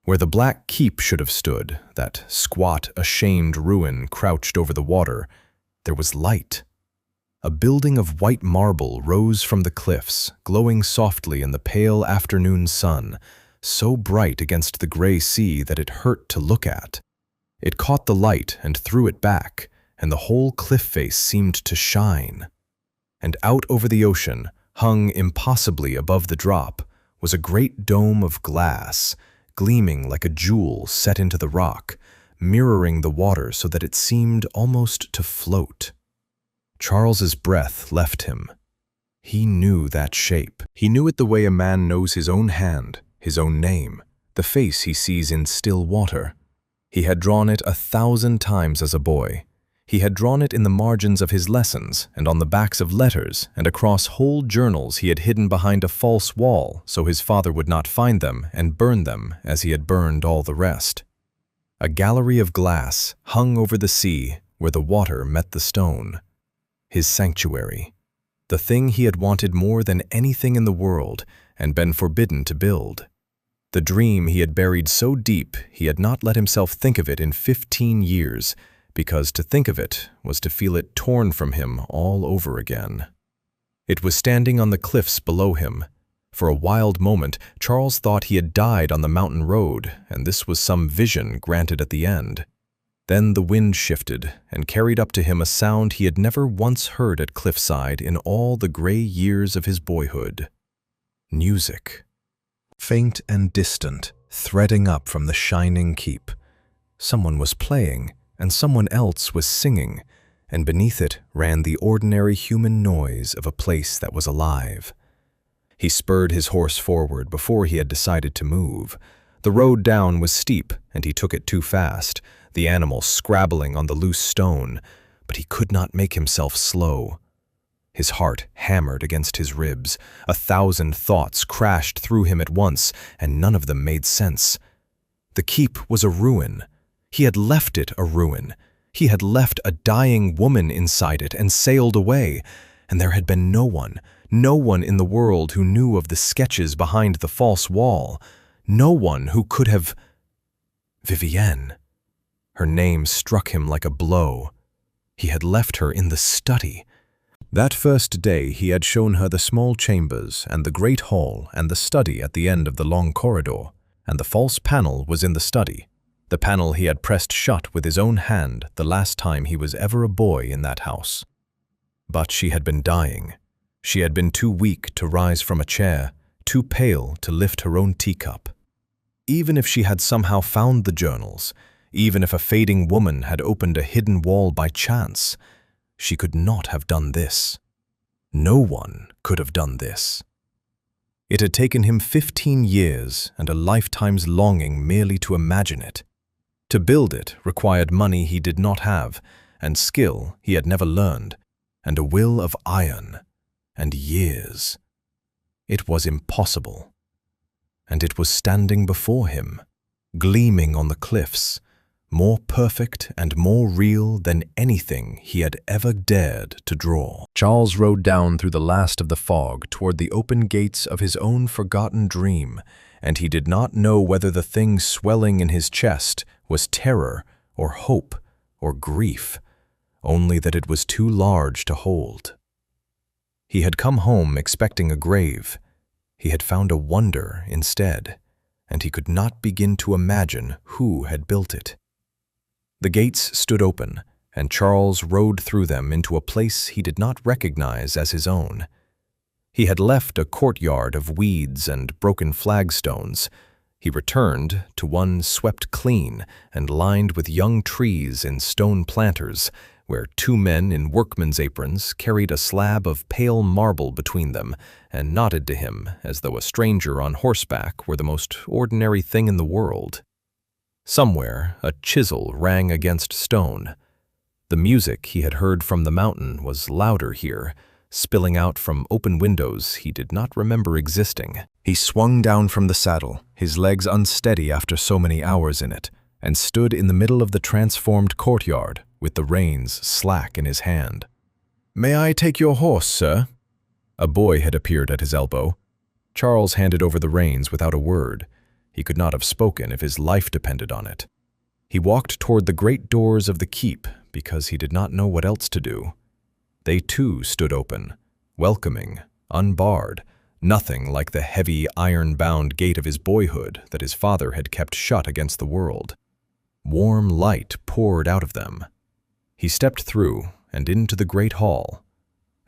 Where the black keep should have stood, that squat, ashamed ruin crouched over the water, there was light. A building of white marble rose from the cliffs, glowing softly in the pale afternoon sun, so bright against the gray sea that it hurt to look at. It caught the light and threw it back, and the whole cliff face seemed to shine. And out over the ocean, hung impossibly above the drop, was a great dome of glass, gleaming like a jewel set into the rock, mirroring the water so that it seemed almost to float. Charles's breath left him. He knew that shape. He knew it the way a man knows his own hand, his own name, the face he sees in still water. He had drawn it 1,000 times as a boy. He had drawn it in the margins of his lessons and on the backs of letters and across whole journals he had hidden behind a false wall so his father would not find them and burn them as he had burned all the rest. A gallery of glass hung over the sea where the water met the stone. His sanctuary. The thing he had wanted more than anything in the world and been forbidden to build. The dream he had buried so deep he had not let himself think of it in 15 years, because to think of it was to feel it torn from him all over again. It was standing on the cliffs below him. For a wild moment, Charles thought he had died on the mountain road, and this was some vision granted at the end. Then the wind shifted and carried up to him a sound he had never once heard at cliffside in all the gray years of his boyhood. Music. Faint and distant, threading up from the shining keep. Someone was playing, and someone else was singing, and beneath it ran the ordinary human noise of a place that was alive. He spurred his horse forward before he had decided to move. The road down was steep, and he took it too fast, the animal scrabbling on the loose stone, but he could not make himself slow. His heart hammered against his ribs. 1,000 thoughts crashed through him at once, and none of them made sense. The keep was a ruin. He had left it a ruin. He had left a dying woman inside it and sailed away, and there had been no one in the world who knew of the sketches behind the false wall, no one who could have... Vivienne. Her name struck him like a blow. He had left her in the study. That first day he had shown her the small chambers and the great hall and the study at the end of the long corridor, and the false panel was in the study. The panel he had pressed shut with his own hand the last time he was ever a boy in that house. But she had been dying. She had been too weak to rise from a chair, too pale to lift her own teacup. Even if she had somehow found the journals, even if a fading woman had opened a hidden wall by chance, she could not have done this. No one could have done this. It had taken him 15 years and a lifetime's longing merely to imagine it. To build it required money he did not have, and skill he had never learned, and a will of iron, and years. It was impossible. And it was standing before him, gleaming on the cliffs, more perfect and more real than anything he had ever dared to draw. Charles rode down through the last of the fog toward the open gates of his own forgotten dream, and he did not know whether the thing swelling in his chest was terror or hope or grief, only that it was too large to hold. He had come home expecting a grave. He had found a wonder instead, and he could not begin to imagine who had built it. The gates stood open, and Charles rode through them into a place he did not recognize as his own. He had left a courtyard of weeds and broken flagstones. He returned to one swept clean and lined with young trees in stone planters, where two men in workmen's aprons carried a slab of pale marble between them and nodded to him as though a stranger on horseback were the most ordinary thing in the world. Somewhere, a chisel rang against stone. The music he had heard from the mountain was louder here, spilling out from open windows he did not remember existing. He swung down from the saddle, his legs unsteady after so many hours in it, and stood in the middle of the transformed courtyard, with the reins slack in his hand. "May I take your horse, sir?" A boy had appeared at his elbow. Charles handed over the reins without a word. He could not have spoken if his life depended on it. He walked toward the great doors of the keep because he did not know what else to do. They too stood open, welcoming, unbarred, nothing like the heavy iron-bound gate of his boyhood that his father had kept shut against the world. Warm light poured out of them. He stepped through and into the great hall,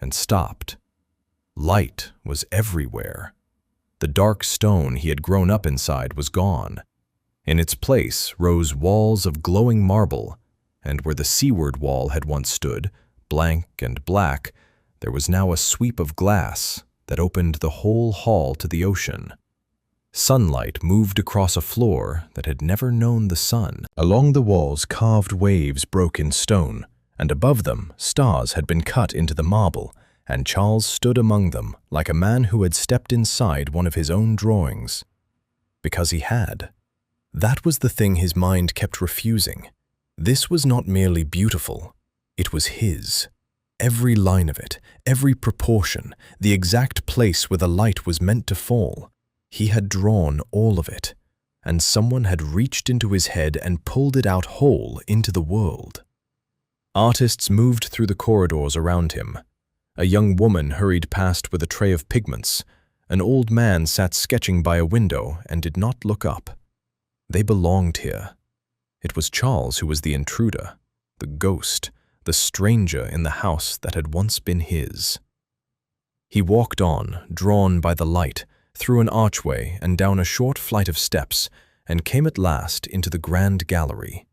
and stopped. Light was everywhere. The dark stone he had grown up inside was gone. In its place rose walls of glowing marble, and where the seaward wall had once stood, blank and black, there was now a sweep of glass that opened the whole hall to the ocean. Sunlight moved across a floor that had never known the sun. Along the walls, carved waves broke in stone, and above them, stars had been cut into the marble, and Charles stood among them like a man who had stepped inside one of his own drawings. Because he had. That was the thing his mind kept refusing. This was not merely beautiful, it was his. Every line of it, every proportion, the exact place where the light was meant to fall. He had drawn all of it, and someone had reached into his head and pulled it out whole into the world. Artists moved through the corridors around him. A young woman hurried past with a tray of pigments. An old man sat sketching by a window and did not look up. They belonged here. It was Charles who was the intruder, the ghost, the stranger in the house that had once been his. He walked on, drawn by the light, through an archway and down a short flight of steps, and came at last into the grand gallery.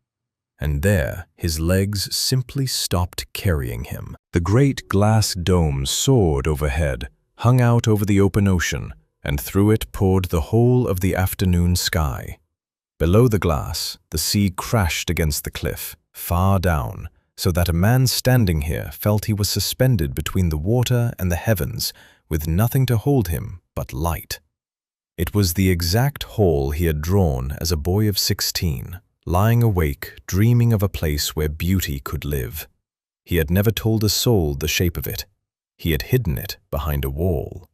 And there his legs simply stopped carrying him. The great glass dome soared overhead, hung out over the open ocean, and through it poured the whole of the afternoon sky. Below the glass, the sea crashed against the cliff, far down, so that a man standing here felt he was suspended between the water and the heavens, with nothing to hold him but light. It was the exact hall he had drawn as a boy of 16, lying awake, dreaming of a place where beauty could live. He had never told a soul the shape of it. He had hidden it behind a wall.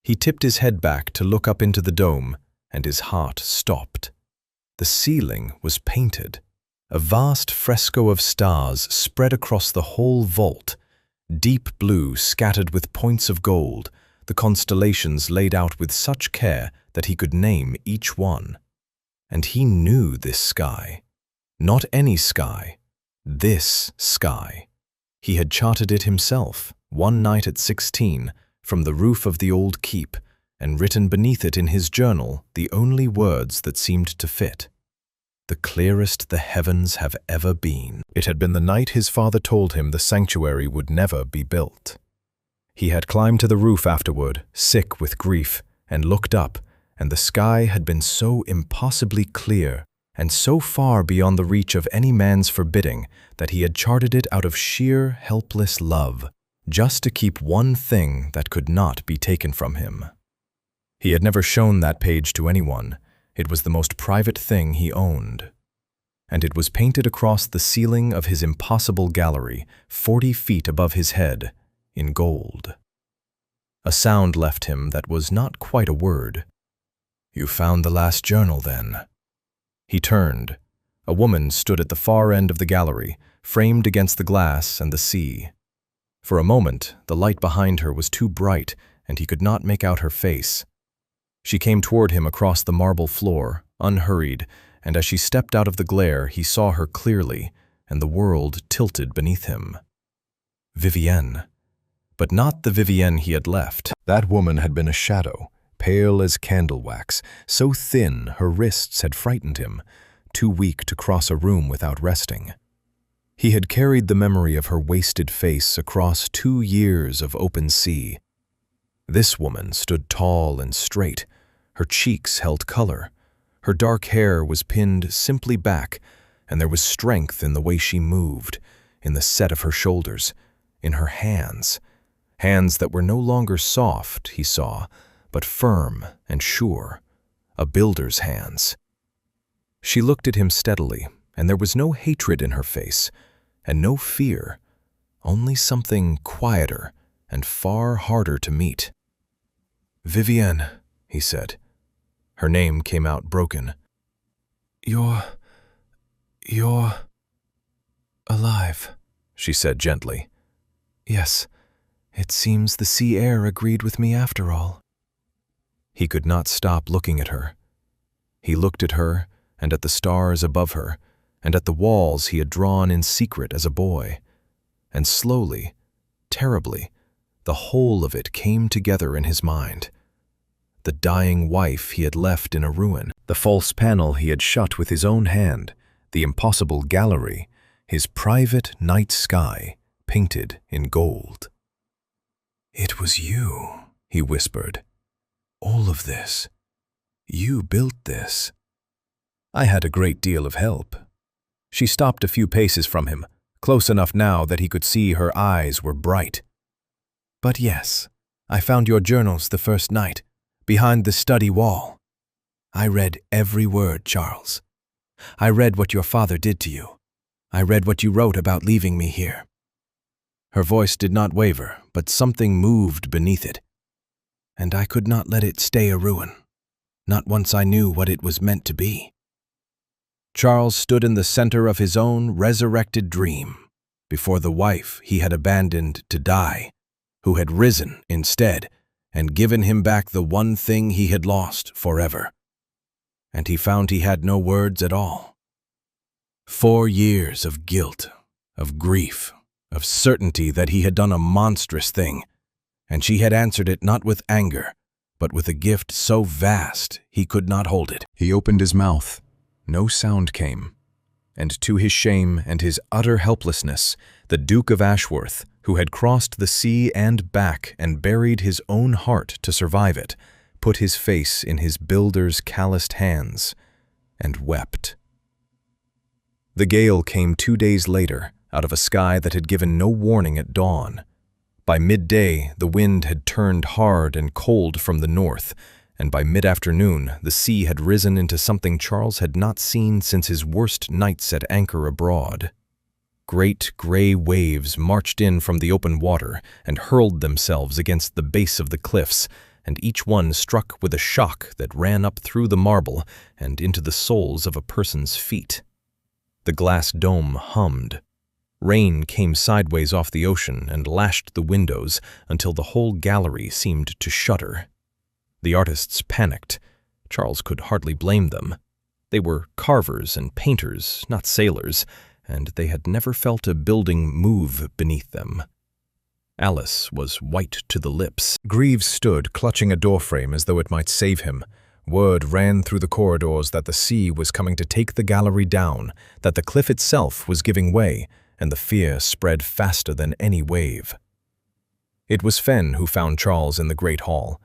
He tipped his head back to look up into the dome, and his heart stopped. The ceiling was painted. A vast fresco of stars spread across the whole vault, deep blue scattered with points of gold, the constellations laid out with such care that he could name each one. And he knew this sky. Not any sky, this sky. He had charted it himself, one night at 16, from the roof of the old keep, and written beneath it in his journal the only words that seemed to fit. The clearest the heavens have ever been. It had been the night his father told him the sanctuary would never be built. He had climbed to the roof afterward, sick with grief, and looked up, and the sky had been so impossibly clear and so far beyond the reach of any man's forbidding that he had charted it out of sheer, helpless love, just to keep one thing that could not be taken from him. He had never shown that page to anyone. It was the most private thing he owned. And it was painted across the ceiling of his impossible gallery, 40 feet above his head, in gold. A sound left him that was not quite a word. "You found the last journal, then?" He turned. A woman stood at the far end of the gallery, framed against the glass and the sea. For a moment, the light behind her was too bright, and he could not make out her face. She came toward him across the marble floor, unhurried, and as she stepped out of the glare, he saw her clearly, and the world tilted beneath him. Vivienne. but not the Vivienne he had left. That woman had been a shadow, pale as candle wax, so thin her wrists had frightened him, too weak to cross a room without resting. He had carried the memory of her wasted face across 2 years of open sea. This woman stood tall and straight, her cheeks held color, her dark hair was pinned simply back, and there was strength in the way she moved, in the set of her shoulders, in her hands. Hands that were no longer soft, he saw, but firm and sure, a builder's hands. She looked at him steadily, and there was no hatred in her face, and no fear, only something quieter and far harder to meet. "Vivienne," he said. Her name came out broken. You're alive," she said gently. "Yes, it seems the sea air agreed with me after all." He could not stop looking at her. He looked at her and at the stars above her, and at the walls he had drawn in secret as a boy. And slowly, terribly, the whole of it came together in his mind. The dying wife he had left in a ruin, the false panel he had shut with his own hand, the impossible gallery, his private night sky, painted in gold. "It was you," he whispered. "All of this. You built this." "I had a great deal of help." She stopped a few paces from him, close enough now that he could see her eyes were bright. "But yes, I found your journals the first night, behind the study wall. I read every word, Charles. I read what your father did to you. I read what you wrote about leaving me here." Her voice did not waver, but something moved beneath it. "And I could not let it stay a ruin, not once I knew what it was meant to be." Charles stood in the center of his own resurrected dream, before the wife he had abandoned to die, who had risen instead and given him back the one thing he had lost forever. And he found he had no words at all. 4 years of guilt, of grief, of certainty that he had done a monstrous thing, and she had answered it not with anger, but with a gift so vast he could not hold it. He opened his mouth. No sound came, and to his shame and his utter helplessness, the Duke of Ashworth, who had crossed the sea and back and buried his own heart to survive it, put his face in his builder's calloused hands and wept. The gale came 2 days later, out of a sky that had given no warning at dawn. By midday, the wind had turned hard and cold from the north, and by mid-afternoon, the sea had risen into something Charles had not seen since his worst nights at anchor abroad. Great gray waves marched in from the open water and hurled themselves against the base of the cliffs, and each one struck with a shock that ran up through the marble and into the soles of a person's feet. The glass dome hummed. Rain came sideways off the ocean and lashed the windows until the whole gallery seemed to shudder. The artists panicked. Charles could hardly blame them. They were carvers and painters, not sailors, and they had never felt a building move beneath them. Alice was white to the lips. Greaves stood, clutching a doorframe as though it might save him. Word ran through the corridors that the sea was coming to take the gallery down, that the cliff itself was giving way, and the fear spread faster than any wave. It was Fenn who found Charles in the great hall.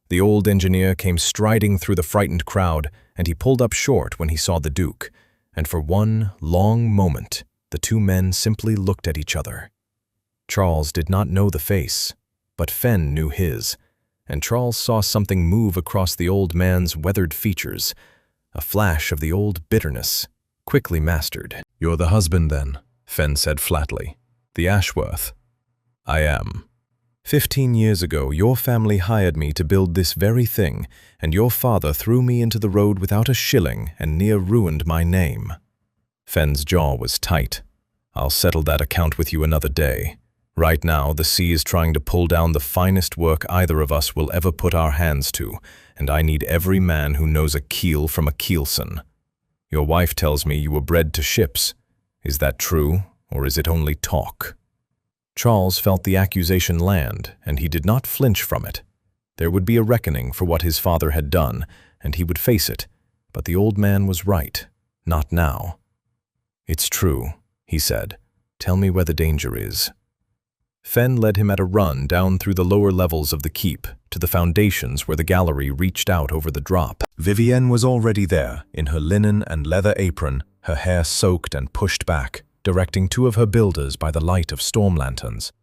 The old engineer came striding through the frightened crowd, and he pulled up short when he saw the Duke, and for one long moment the two men simply looked at each other. Charles did not know the face, but Fenn knew his, and Charles saw something move across the old man's weathered features, a flash of the old bitterness, quickly mastered. "You're the husband, then," Fenn said flatly. "The Ashworth." "I am. 15 years ago, your family hired me to build this very thing, and your father threw me into the road without a shilling and near ruined my name." Fenn's jaw was tight. "I'll settle that account with you another day. Right now, the sea is trying to pull down the finest work either of us will ever put our hands to, and I need every man who knows a keel from a keelson. Your wife tells me you were bred to ships. Is that true, or is it only talk?" Charles felt the accusation land, and he did not flinch from it. There would be a reckoning for what his father had done, and he would face it. But the old man was right. Not now. "It's true," he said. "Tell me where the danger is." Fenn led him at a run down through the lower levels of the keep to the foundations where the gallery reached out over the drop. Vivienne was already there, in her linen and leather apron, her hair soaked and pushed back, directing two of her builders by the light of storm lanterns.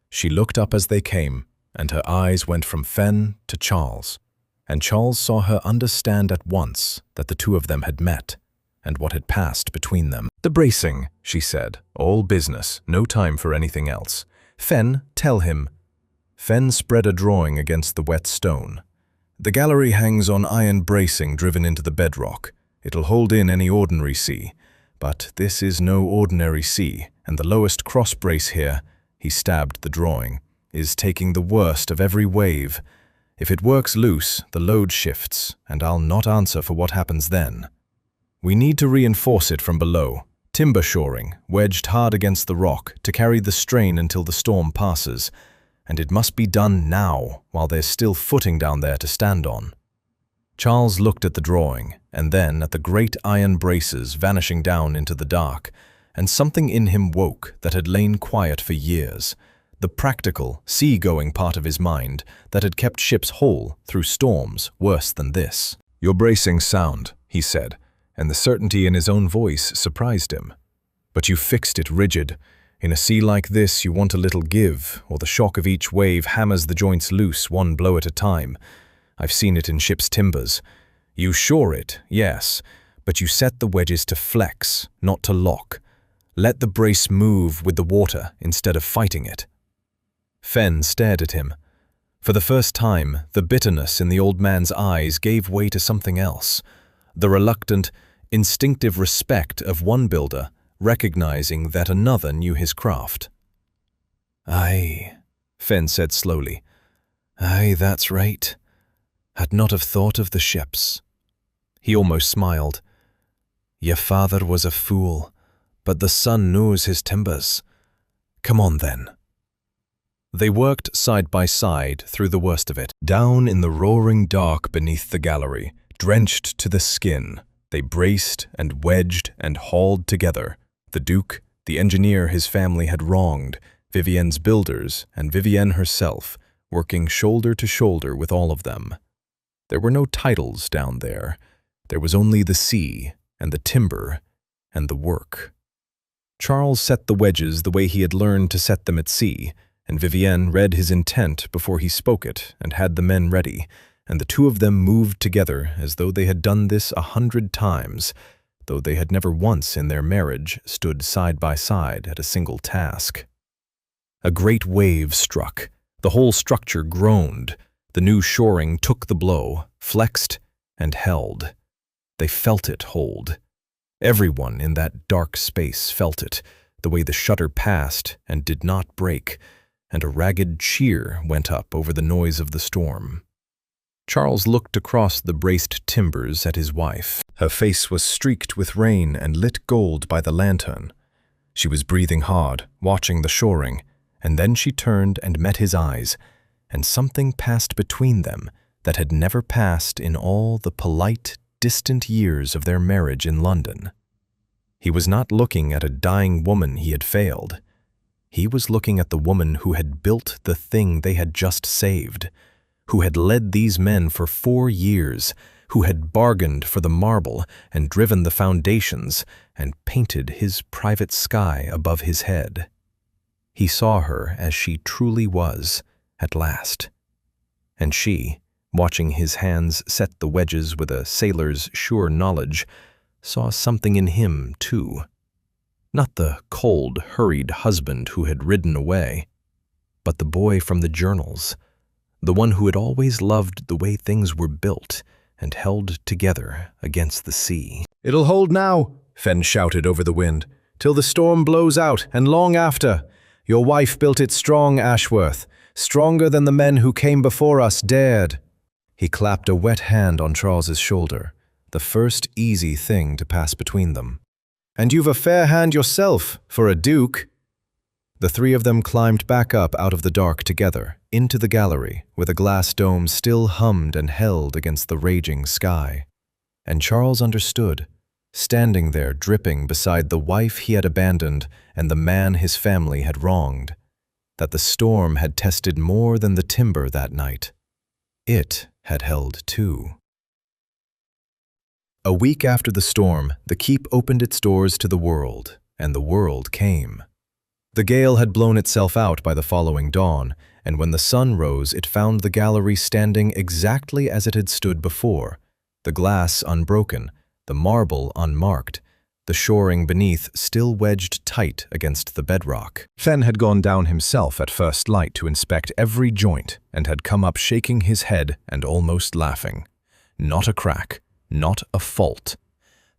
She looked up as they came, and her eyes went from Fenn to Charles, and Charles saw her understand at once that the two of them had met, and what had passed between them. "The bracing," she said. "All business, no time for anything else. Fenn, tell him." Fenn spread a drawing against the wet stone. "The gallery hangs on iron bracing driven into the bedrock. It'll hold in any ordinary sea. But this is no ordinary sea, and the lowest cross brace here," he stabbed the drawing, "is taking the worst of every wave. If it works loose, the load shifts, and I'll not answer for what happens then. We need to reinforce it from below, timber shoring, wedged hard against the rock, to carry the strain until the storm passes, and it must be done now, while there's still footing down there to stand on." Charles looked at the drawing, and then at the great iron braces vanishing down into the dark, and something in him woke that had lain quiet for years, the practical, sea-going part of his mind that had kept ships whole through storms worse than this. "Your bracing's sound," he said, and the certainty in his own voice surprised him. "But you fixed it rigid. In a sea like this you want a little give, or the shock of each wave hammers the joints loose one blow at a time. I've seen it in ship's timbers. You shore it, yes, but you set the wedges to flex, not to lock. Let the brace move with the water instead of fighting it." Fenn stared at him. For the first time, the bitterness in the old man's eyes gave way to something else. The reluctant, instinctive respect of one builder, recognizing that another knew his craft. "Aye," Fenn said slowly. "Aye, that's right. I'd not have thought of the ships." He almost smiled. "Your father was a fool, but the son knows his timbers. Come on then." They worked side by side through the worst of it. Down in the roaring dark beneath the gallery, drenched to the skin, they braced and wedged and hauled together. The Duke, the engineer his family had wronged, Vivienne's builders, and Vivienne herself, working shoulder to shoulder with all of them. There were no titles down there. There was only the sea, and the timber, and the work. Charles set the wedges the way he had learned to set them at sea, and Vivienne read his intent before he spoke it and had the men ready, and the two of them moved together as though they had done this 100 times, though they had never once in their marriage stood side by side at a single task. A great wave struck. The whole structure groaned. The new shoring took the blow, flexed, and held. They felt it hold. Everyone in that dark space felt it, the way the shutter passed and did not break, and a ragged cheer went up over the noise of the storm. Charles looked across the braced timbers at his wife. Her face was streaked with rain and lit gold by the lantern. She was breathing hard, watching the shoring, and then she turned and met his eyes, and something passed between them that had never passed in all the polite, distant years of their marriage in London. He was not looking at a dying woman he had failed. He was looking at the woman who had built the thing they had just saved, who had led these men for 4 years, who had bargained for the marble and driven the foundations and painted his private sky above his head. He saw her as she truly was, at last. And she, watching his hands set the wedges with a sailor's sure knowledge, saw something in him, too. Not the cold, hurried husband who had ridden away, but the boy from the journals, the one who had always loved the way things were built and held together against the sea. "It'll hold now," Fenn shouted over the wind, "till the storm blows out, and long after. Your wife built it strong, Ashworth, stronger than the men who came before us dared." He clapped a wet hand on Charles's shoulder, the first easy thing to pass between them. "And you've a fair hand yourself, for a duke." The three of them climbed back up out of the dark together, into the gallery, where the glass dome still hummed and held against the raging sky. And Charles understood, standing there dripping beside the wife he had abandoned and the man his family had wronged, that the storm had tested more than the timber that night. It had held too. A week after the storm, the keep opened its doors to the world, and the world came. The gale had blown itself out by the following dawn, and when the sun rose, it found the gallery standing exactly as it had stood before, the glass unbroken, the marble unmarked, the shoring beneath still wedged tight against the bedrock. Fen had gone down himself at first light to inspect every joint and had come up shaking his head and almost laughing. Not a crack, not a fault.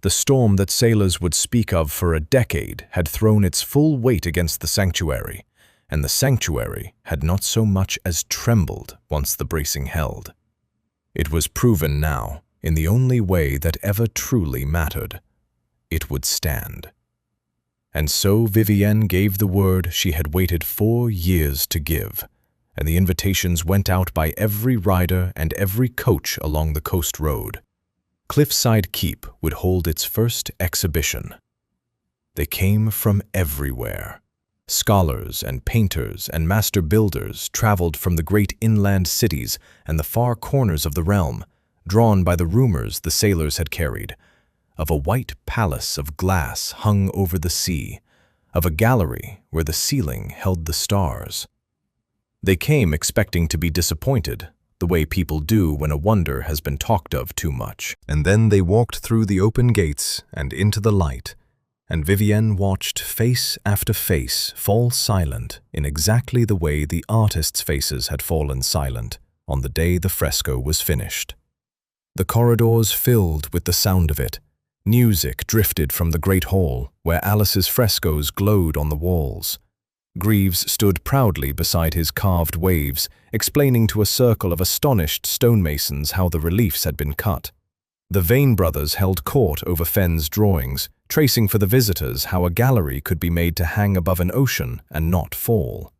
The storm that sailors would speak of for a decade had thrown its full weight against the sanctuary, and the sanctuary had not so much as trembled once the bracing held. It was proven now, in the only way that ever truly mattered. It would stand. And so Vivienne gave the word she had waited 4 years to give, and the invitations went out by every rider and every coach along the coast road. Cliffside Keep would hold its first exhibition. They came from everywhere. Scholars and painters and master builders traveled from the great inland cities and the far corners of the realm, drawn by the rumors the sailors had carried, of a white palace of glass hung over the sea, of a gallery where the ceiling held the stars. They came expecting to be disappointed, the way people do when a wonder has been talked of too much. And then they walked through the open gates and into the light, and Vivienne watched face after face fall silent in exactly the way the artists' faces had fallen silent on the day the fresco was finished. The corridors filled with the sound of it. Music drifted from the great hall, where Alice's frescoes glowed on the walls. Greaves stood proudly beside his carved waves, explaining to a circle of astonished stonemasons how the reliefs had been cut. The Vane brothers held court over Fen's drawings, tracing for the visitors how a gallery could be made to hang above an ocean and not fall.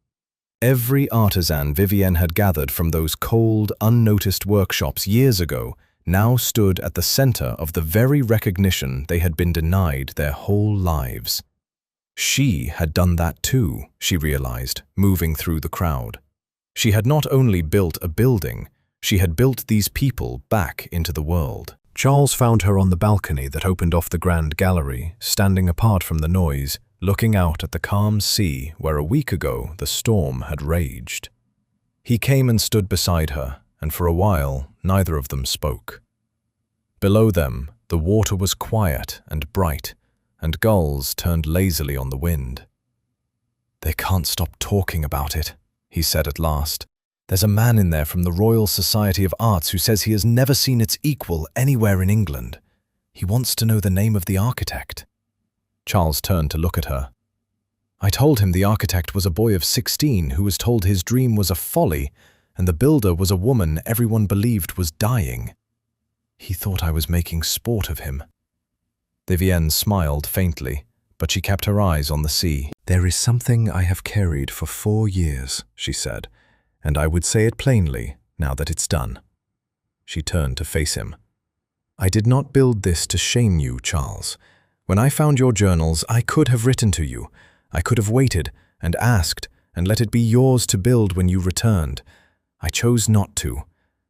Every artisan Vivienne had gathered from those cold, unnoticed workshops years ago now stood at the center of the very recognition they had been denied their whole lives. She had done that too, she realized, moving through the crowd. She had not only built a building, she had built these people back into the world. Charles found her on the balcony that opened off the grand gallery, standing apart from the noise, looking out at the calm sea where a week ago the storm had raged. He came and stood beside her, and for a while neither of them spoke. Below them, the water was quiet and bright, and gulls turned lazily on the wind. "They can't stop talking about it," he said at last. "There's a man in there from the Royal Society of Arts who says he has never seen its equal anywhere in England. He wants to know the name of the architect." Charles turned to look at her. "I told him the architect was a boy of 16 who was told his dream was a folly, and the builder was a woman everyone believed was dying. He thought I was making sport of him." Vivienne smiled faintly, but she kept her eyes on the sea. "There is something I have carried for 4 years," she said, "and I would say it plainly now that it's done." She turned to face him. "I did not build this to shame you, Charles. When I found your journals, I could have written to you. I could have waited and asked and let it be yours to build when you returned. I chose not to,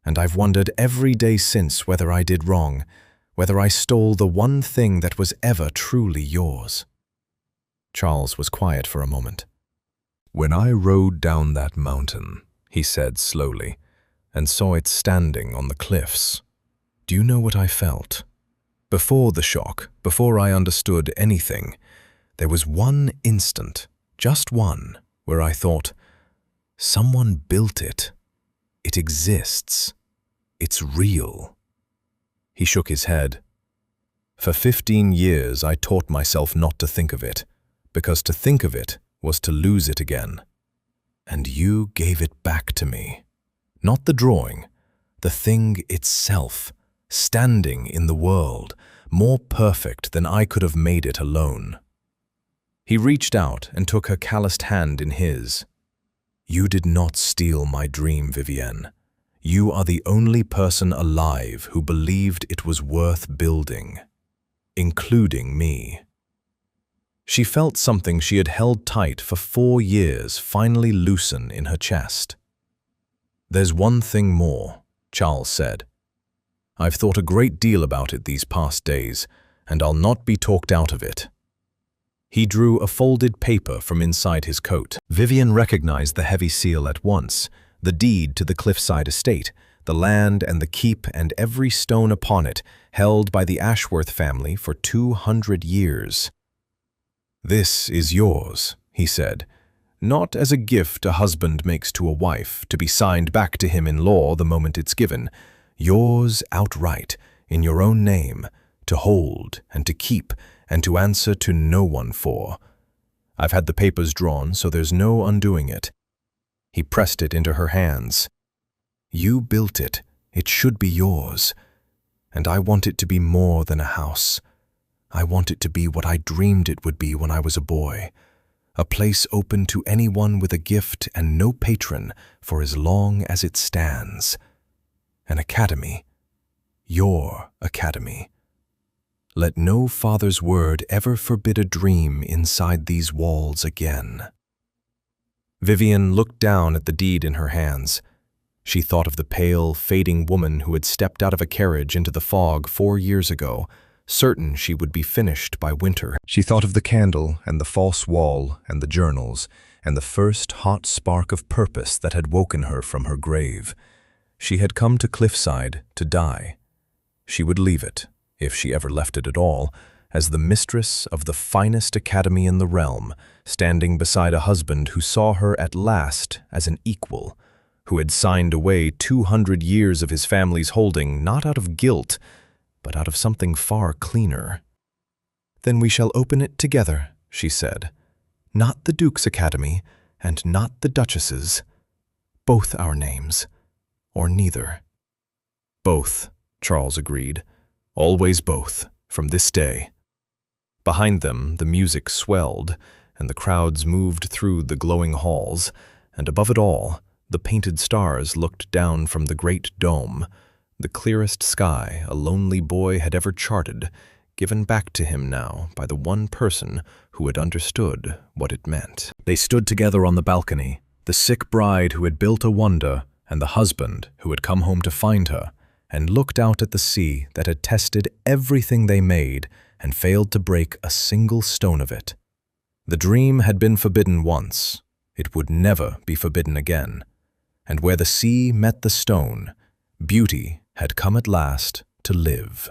and I've wondered every day since whether I did wrong, whether I stole the one thing that was ever truly yours." Charles was quiet for a moment. "When I rode down that mountain," he said slowly, "and saw it standing on the cliffs, do you know what I felt? Before the shock, before I understood anything, there was one instant, just one, where I thought, someone built it. It exists. It's real." He shook his head. "For 15 years I taught myself not to think of it, because to think of it was to lose it again. And you gave it back to me. Not the drawing, the thing itself, standing in the world, more perfect than I could have made it alone." He reached out and took her calloused hand in his. You did not steal my dream, Vivienne. You are the only person alive who believed it was worth building, including me. She felt something she had held tight for 4 years finally loosen in her chest. There's one thing more, Charles said. I've thought a great deal about it these past days, and I'll not be talked out of it. He drew a folded paper from inside his coat. Vivienne recognized the heavy seal at once, the deed to the Cliffside estate, the land and the keep and every stone upon it, held by the Ashworth family for 200 years. This is yours, he said, not as a gift a husband makes to a wife, to be signed back to him in law the moment it's given. Yours outright, in your own name, to hold and to keep and to answer to no one for. I've had the papers drawn, so there's no undoing it. He pressed it into her hands. You built it. It should be yours. And I want it to be more than a house. I want it to be what I dreamed it would be when I was a boy. A place open to anyone with a gift and no patron for as long as it stands. An academy. Your academy. Let no father's word ever forbid a dream inside these walls again. Vivienne looked down at the deed in her hands. She thought of the pale, fading woman who had stepped out of a carriage into the fog 4 years ago, certain she would be finished by winter. She thought of the candle and the false wall and the journals and the first hot spark of purpose that had woken her from her grave. She had come to Cliffside to die. She would leave it, if she ever left it at all, as the mistress of the finest academy in the realm, standing beside a husband who saw her at last as an equal, who had signed away 200 years of his family's holding not out of guilt, but out of something far cleaner. Then we shall open it together, she said. Not the Duke's Academy, and not the Duchess's. Both our names, or neither. Both, Charles agreed. Always both, from this day. Behind them, the music swelled, and the crowds moved through the glowing halls, and above it all, the painted stars looked down from the great dome, the clearest sky a lonely boy had ever charted, given back to him now by the one person who had understood what it meant. They stood together on the balcony, the sick bride who had built a wonder and the husband who had come home to find her, and looked out at the sea that had tested everything they made and failed to break a single stone of it. The dream had been forbidden once. It would never be forbidden again. And where the sea met the stone, beauty had come at last to live.